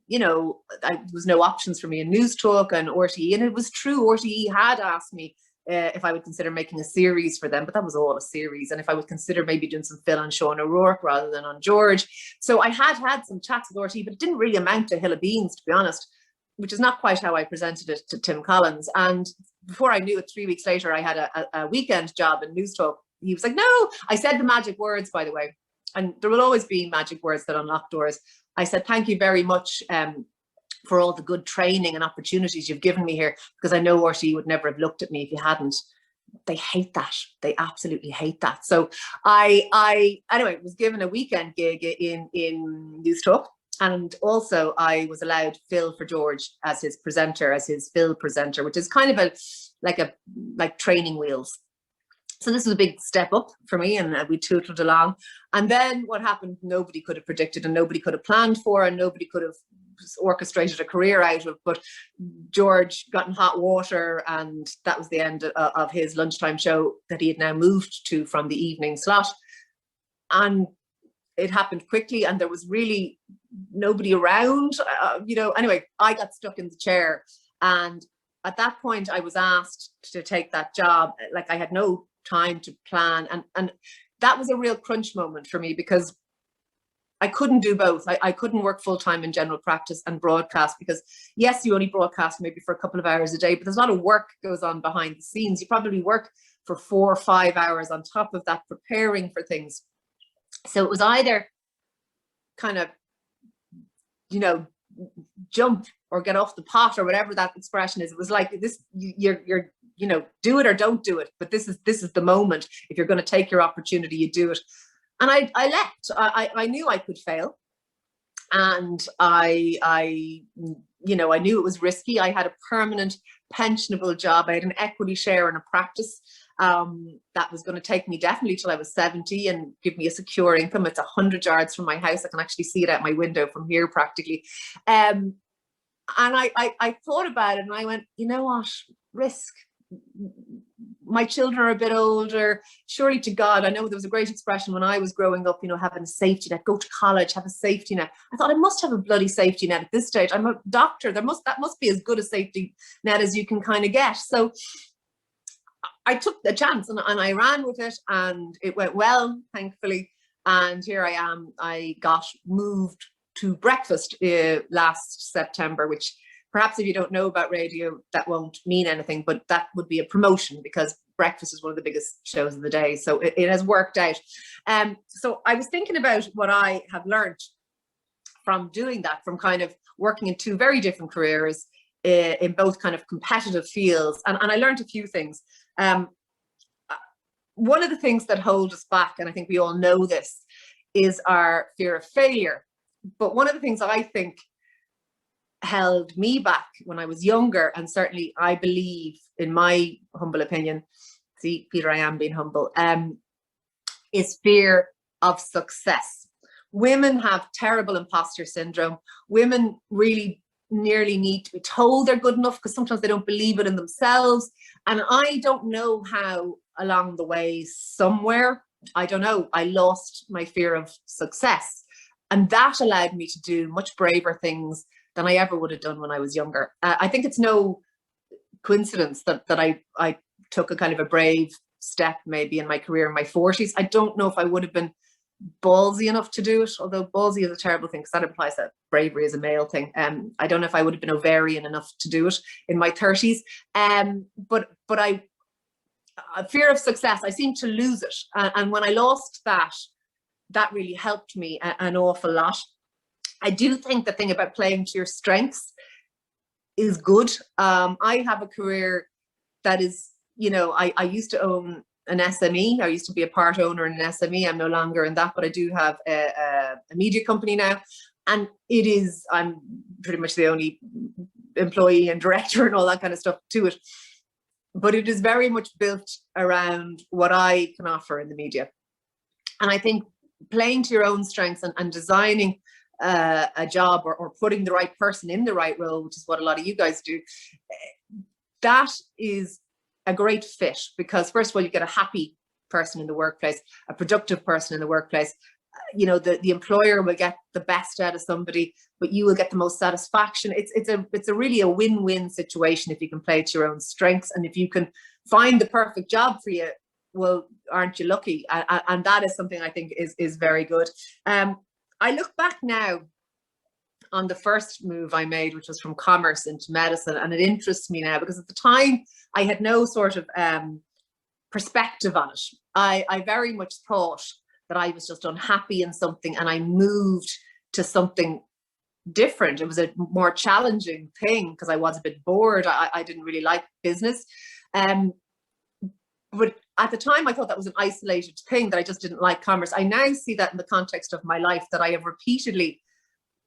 Speaker 7: you know, there was no options for me in Newstalk and RTE. And it was true, RTE had asked me if I would consider making a series for them, but that was all a series. And if I would consider maybe doing some Phil and Sean O'Rourke rather than on George. So I had some chats with RTE, but it didn't really amount to a hill of beans, to be honest, which is not quite how I presented it to Tim Collins. And before I knew it, 3 weeks later, I had a weekend job in Newstalk. He was like, no, I said the magic words, by the way. And there will always be magic words that unlock doors. I said, thank you very much for all the good training and opportunities you've given me here, because I know RTE would never have looked at me if you hadn't. They hate that. They absolutely hate that. So I anyway, was given a weekend gig in Newstalk. And also I was allowed Phil for George as his presenter, as his Phil presenter, which is kind of like training wheels. So this was a big step up for me, and we tootled along. And then what happened, nobody could have predicted, and nobody could have planned for, and nobody could have orchestrated a career out of. But George got in hot water, and that was the end of his lunchtime show that he had now moved to from the evening slot. And it happened quickly, and there was really nobody around, you know. Anyway, I got stuck in the chair, and at that point I was asked to take that job. Like, I had no time to plan, and that was a real crunch moment for me, because I couldn't do both. I couldn't work full-time in general practice and broadcast, because yes, you only broadcast maybe for a couple of hours a day, but there's a lot of work goes on behind the scenes. You probably work for 4 or 5 hours on top of that, preparing for things. So it was either kind of, you know, jump or get off the pot, or whatever that expression is. It was like this, you're you know, do it or don't do it, but this is the moment. If you're going to take your opportunity, you do it. And I left. I knew I could fail, and I you know, I knew it was risky. I had a permanent pensionable job. I had an equity share in a practice that was going to take me definitely till I was 70 and give me a secure income. It's 100 yards from my house. I can actually see it out my window from here practically. And I thought about it, and I went, you know what, risk. My children are a bit older. Surely to God, I know there was a great expression when I was growing up, you know, having a safety net, go to college, have a safety net. I thought, I must have a bloody safety net at this stage. I'm a doctor. That must be as good a safety net as you can kind of get. So I took the chance and I ran with it, and it went well, thankfully. And here I am. I got moved to breakfast last September, which perhaps if you don't know about radio, that won't mean anything, but that would be a promotion because breakfast is one of the biggest shows of the day. So it has worked out. So I was thinking about what I have learned from doing that, from kind of working in two very different careers in both kind of competitive fields. And I learned a few things. One of the things that hold us back, and I think we all know this, is our fear of failure. But one of the things I think held me back when I was younger, and certainly I believe, in my humble opinion, see, Peter, I am being humble, is fear of success. Women have terrible imposter syndrome. Women really nearly need to be told they're good enough because sometimes they don't believe it in themselves. And I don't know how along the way, somewhere, I don't know, I lost my fear of success. And that allowed me to do much braver things than I ever would have done when I was younger. I think it's no coincidence that I took a kind of a brave step maybe in my career in my 40s. I don't know if I would have been ballsy enough to do it, although ballsy is a terrible thing because that implies that bravery is a male thing. I don't know if I would have been ovarian enough to do it in my 30s. But I fear of success, I seem to lose it. And when I lost that, that really helped me an awful lot. I do think the thing about playing to your strengths is good. I have a career that is, you know, I used to own an SME. I used to be a part owner in an SME. I'm no longer in that, but I do have a media company now. And it is, I'm pretty much the only employee and director and all that kind of stuff to it. But it is very much built around what I can offer in the media. And I think playing to your own strengths and designing a job or putting the right person in the right role, which is what a lot of you guys do, that is a great fit, because first of all, you get a happy person in the workplace, a productive person in the workplace. You know, the employer will get the best out of somebody, but you will get the most satisfaction. It's a really a win-win situation if you can play to your own strengths, and if you can find the perfect job for you, well, aren't you lucky? And that is something I think is very good. I look back now on the first move I made, which was from commerce into medicine, and it interests me now because at the time I had no sort of perspective on it. I very much thought that I was just unhappy in something and I moved to something different. It was a more challenging thing because I was a bit bored. I didn't really like business. But at the time I thought that was an isolated thing, that I just didn't like commerce. I now see that in the context of my life, that I have repeatedly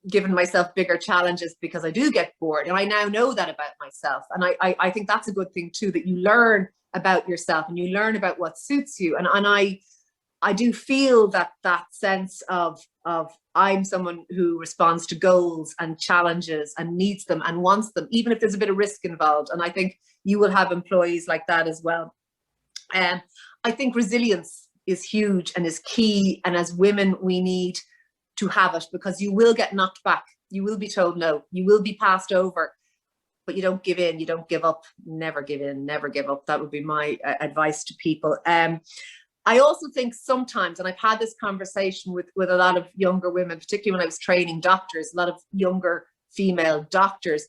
Speaker 7: given myself bigger challenges because I do get bored, and I now know that about myself. And I think that's a good thing too, that you learn about yourself and you learn about what suits you. And I do feel that sense of I'm someone who responds to goals and challenges and needs them and wants them, even if there's a bit of risk involved. And I think you will have employees like that as well. I think resilience is huge and is key. And as women, we need to have it, because you will get knocked back. You will be told no, you will be passed over, but you don't give in, you don't give up. Never give in, never give up. That would be my advice to people. I also think sometimes, and I've had this conversation with a lot of younger women, particularly when I was training doctors, a lot of younger female doctors,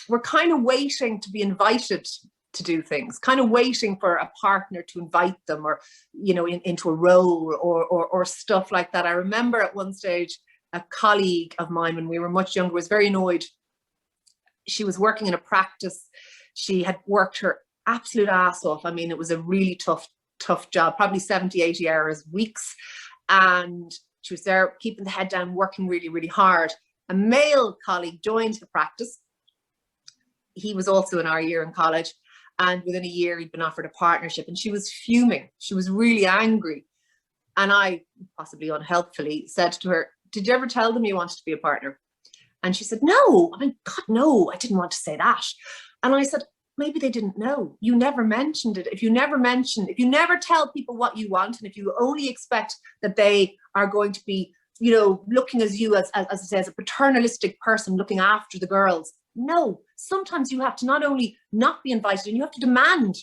Speaker 7: we're kind of waiting to be invited to do things, kind of waiting for a partner to invite them, or, you know, into a role or stuff like that. I remember at one stage, a colleague of mine when we were much younger was very annoyed. She was working in a practice. She had worked her absolute ass off. I mean, it was a really tough job, probably 70, 80 hours, weeks. And she was there keeping the head down, working really, really hard. A male colleague joined the practice. He was also in our year in college. And within a year, he'd been offered a partnership, and she was fuming. She was really angry. And I, possibly unhelpfully, said to her, "Did you ever tell them you wanted to be a partner?" And she said, "No, I mean, God, no, I didn't want to say that." And I said, "Maybe they didn't know. You never mentioned it. If you never tell people what you want, and if you only expect that they are going to be, you know, looking as you as I say, as a paternalistic person looking after the girls. No, sometimes you have to not only not be invited, and you have to demand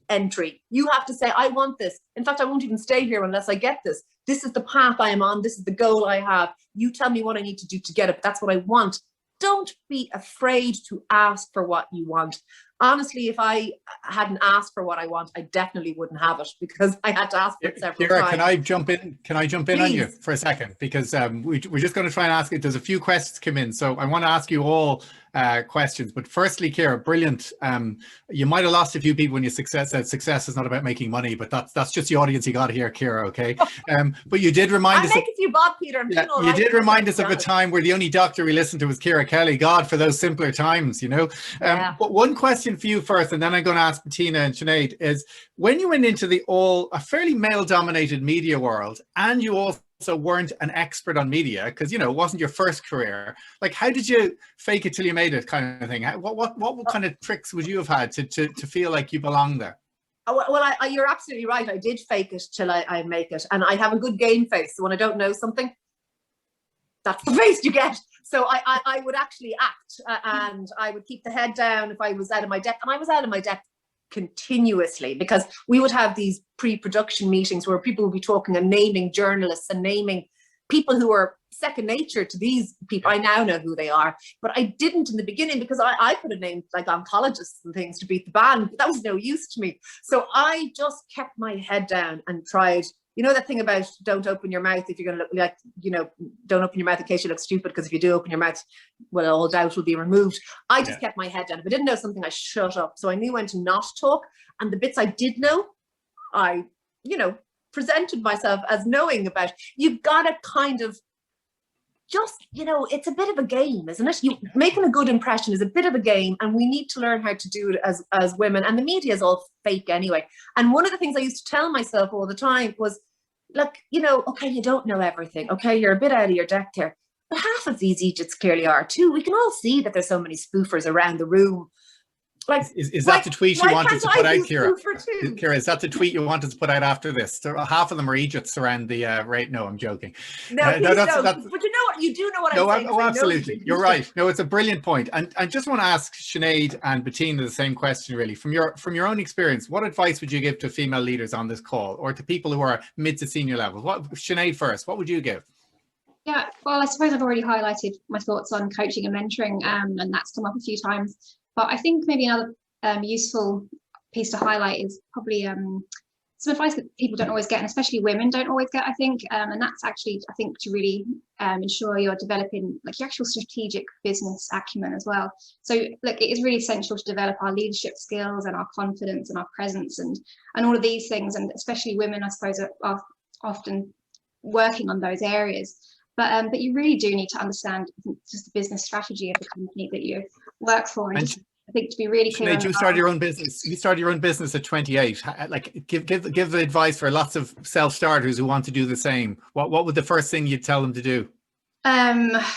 Speaker 7: entry. You have to say, I want this. In fact, I won't even stay here unless I get this. This is the path I am on. This is the goal I have. You tell me what I need to do to get it. But that's what I want. Don't be afraid to ask for what you want. Honestly, if I hadn't asked for what I want, I definitely wouldn't have it, because I had to ask for it several
Speaker 6: Ciara,
Speaker 7: times.
Speaker 6: can I jump in? Can I jump in on you for a second? Because we're just going to try and ask it. There's a few questions come in, so I want to ask you all questions. But firstly, Ciara, brilliant. You might have lost a few people when you said success is not about making money, but that's just the audience you got here, Ciara. Okay. But you did remind us.
Speaker 7: I make a few bob, Peter.
Speaker 6: You did remind us of a time where the only doctor we listened to was Ciara Kelly. God, for those simpler times, you know. But one question for you first, and then I'm going to ask Bettina and Sinead, is when you went into a fairly male-dominated media world, and you also weren't an expert on media, because, you know, it wasn't your first career, like, how did you fake it till you made it kind of thing? What kind of tricks would you have had to feel like you belonged there?
Speaker 7: Well, you're absolutely right. I did fake it till I make it. And I have a good game face. So when I don't know something, that's the face you get. So I would actually act, and I would keep the head down if I was out of my depth. And I was out of my depth continuously, because we would have these pre-production meetings where people would be talking and naming journalists and naming people who are second nature to these people. I now know who they are, but I didn't in the beginning, because I could have named like oncologists and things to beat the band, but that was no use to me. So I just kept my head down and tried. You know that thing about don't open your mouth if you're going to look like, you know, don't open your mouth in case you look stupid, because if you do open your mouth, well, all doubt will be removed. I just kept my head down. If I didn't know something, I shut up. So I knew when to not talk. And the bits I did know, I, you know, presented myself as knowing about. You've got to kind of just, you know, it's a bit of a game, isn't it? You making a good impression is a bit of a game, and we need to learn how to do it as women. And the media is all fake anyway. And one of the things I used to tell myself all the time was, look, you know, okay, you don't know everything. Okay, you're a bit out of your depth here, but half of these Egypts clearly are too. We can all see that there's so many spoofers around the room. Like,
Speaker 6: is that the tweet you wanted to put out, Ciara? Ciara, is that the tweet you wanted to put out after this? Half of them are Egypts around the right. No, I'm joking.
Speaker 7: No, that's, but you know what? You do know what I'm saying.
Speaker 6: Oh, absolutely. You're right. No, it's a brilliant point. And I just want to ask Sinead and Bettina the same question, really. From your own experience, what advice would you give to female leaders on this call, or to people who are mid to senior level? Sinead first, what would you give?
Speaker 3: Yeah, well, I suppose I've already highlighted my thoughts on coaching and mentoring, and that's come up a few times. But I think maybe another useful piece to highlight is probably some advice that people don't always get, and especially women don't always get, I think. And that's actually, I think, to really ensure you're developing like your actual strategic business acumen as well. So look, it is really essential to develop our leadership skills and our confidence and our presence and all of these things. And especially women, I suppose, are often working on those areas. But you really do need to understand just the business strategy of the company that you work for. And just, I think, to be really clear.
Speaker 6: Sinead, you started your own business. You started your own business at 28. Like, give the advice for lots of self-starters who want to do the same. What would the first thing you'd tell them to do?
Speaker 3: I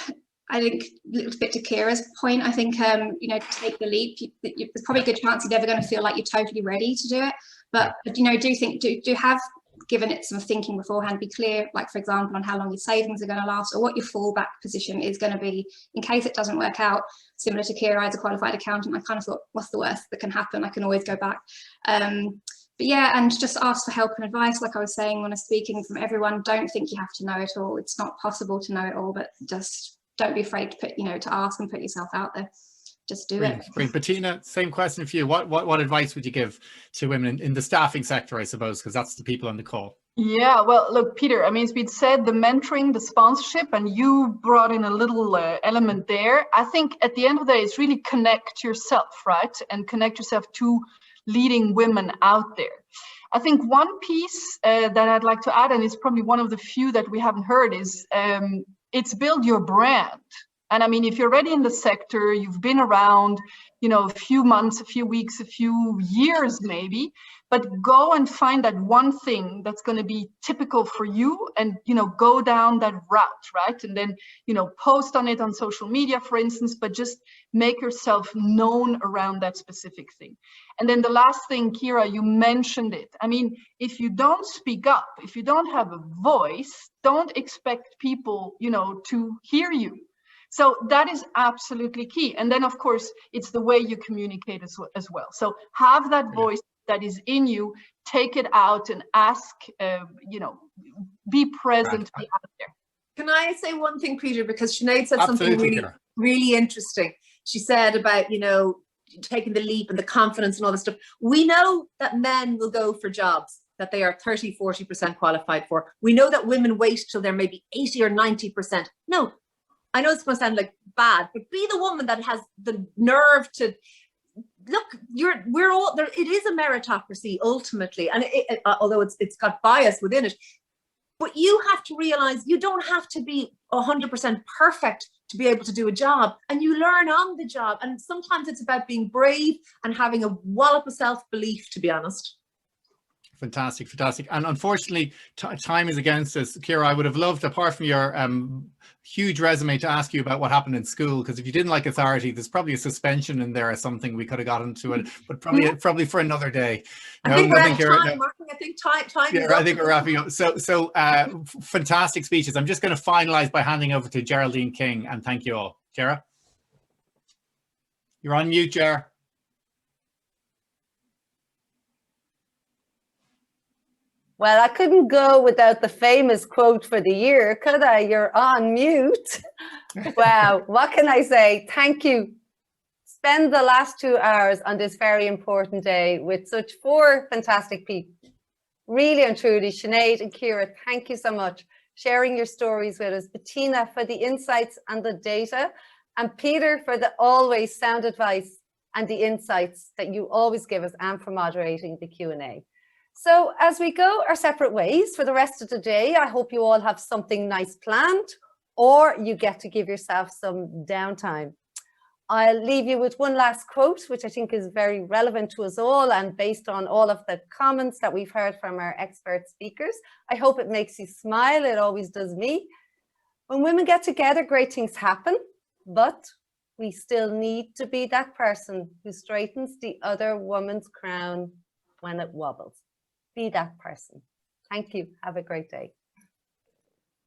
Speaker 3: think a little bit to Ciara's point. I think you know, take the leap. There's probably a good chance you're never going to feel like you're totally ready to do it. But you know, do have given it some thinking beforehand. Be clear, like, for example, on how long your savings are going to last, or what your fallback position is going to be in case it doesn't work out. Similar to Ciara, as a qualified accountant, I kind of thought, what's the worst that can happen? I can always go back. But yeah, and just ask for help and advice. Like I was saying when I was speaking, from everyone. Don't think you have to know it all. It's not possible to know it all, but just don't be afraid to ask and put yourself out there. Just do it.
Speaker 6: Great. Bettina, same question for you. What advice would you give to women in the staffing sector, I suppose, because that's the people on the call?
Speaker 4: Yeah, well, look, Peter, I mean, it's been said, the mentoring, the sponsorship, and you brought in a little element there. I think at the end of the day, it's really connect yourself, right? And connect yourself to leading women out there. I think one piece that I'd like to add, and it's probably one of the few that we haven't heard, is it's build your brand. And I mean, if you're already in the sector, you've been around, you know, a few months, a few weeks, a few years maybe, but go and find that one thing that's going to be typical for you and, you know, go down that route, right? And then, you know, post on it on social media, for instance, but just make yourself known around that specific thing. And then the last thing, Ciara, you mentioned it. I mean, if you don't speak up, if you don't have a voice, don't expect people, you know, to hear you. So that is absolutely key. And then, of course, it's the way you communicate as well. So have that voice, that is in you, take it out and ask, you know, be present, be out there.
Speaker 7: Can I say one thing, Peter? Because Sinead said
Speaker 6: Absolutely,
Speaker 7: something really,
Speaker 6: Ciara.
Speaker 7: really interesting. She said about, you know, taking the leap and the confidence and all this stuff. We know that men will go for jobs that they are 30, 40% qualified for. We know that women wait till they're maybe 80 or 90%. No, I know it's going to sound like bad, but be the woman that has the nerve to look. We're all there. It is a meritocracy ultimately, and although it's got bias within it, but you have to realize you don't have to be 100% perfect to be able to do a job, and you learn on the job. And sometimes it's about being brave and having a wallop of self-belief, to be honest.
Speaker 6: Fantastic, fantastic. And unfortunately, time is against us. Ciara, I would have loved, apart from your huge resume, to ask you about what happened in school, because if you didn't like authority, there's probably a suspension in there or something. We could have got into it, but probably for another day.
Speaker 7: I think we're out of time, Mark. I think time is up.
Speaker 6: I think we're wrapping up. So fantastic speeches. I'm just going to finalize by handing over to Geraldine King, and thank you all. Ciara? You're on mute, Ciara.
Speaker 1: Well, I couldn't go without the famous quote for the year, could I? You're on mute. Wow, what can I say? Thank you. Spend the last 2 hours on this very important day with such 4 fantastic people. Really and truly, Sinead and Ciara, thank you so much. Sharing your stories with us. Bettina for the insights and the data. And Peter for the always sound advice and the insights that you always give us, and for moderating the Q&A. So as we go our separate ways for the rest of the day, I hope you all have something nice planned, or you get to give yourself some downtime. I'll leave you with one last quote, which I think is very relevant to us all, and based on all of the comments that we've heard from our expert speakers. I hope it makes you smile. It always does me. When women get together, great things happen, but we still need to be that person who straightens the other woman's crown when it wobbles. Be that person. Thank you. Have a great day.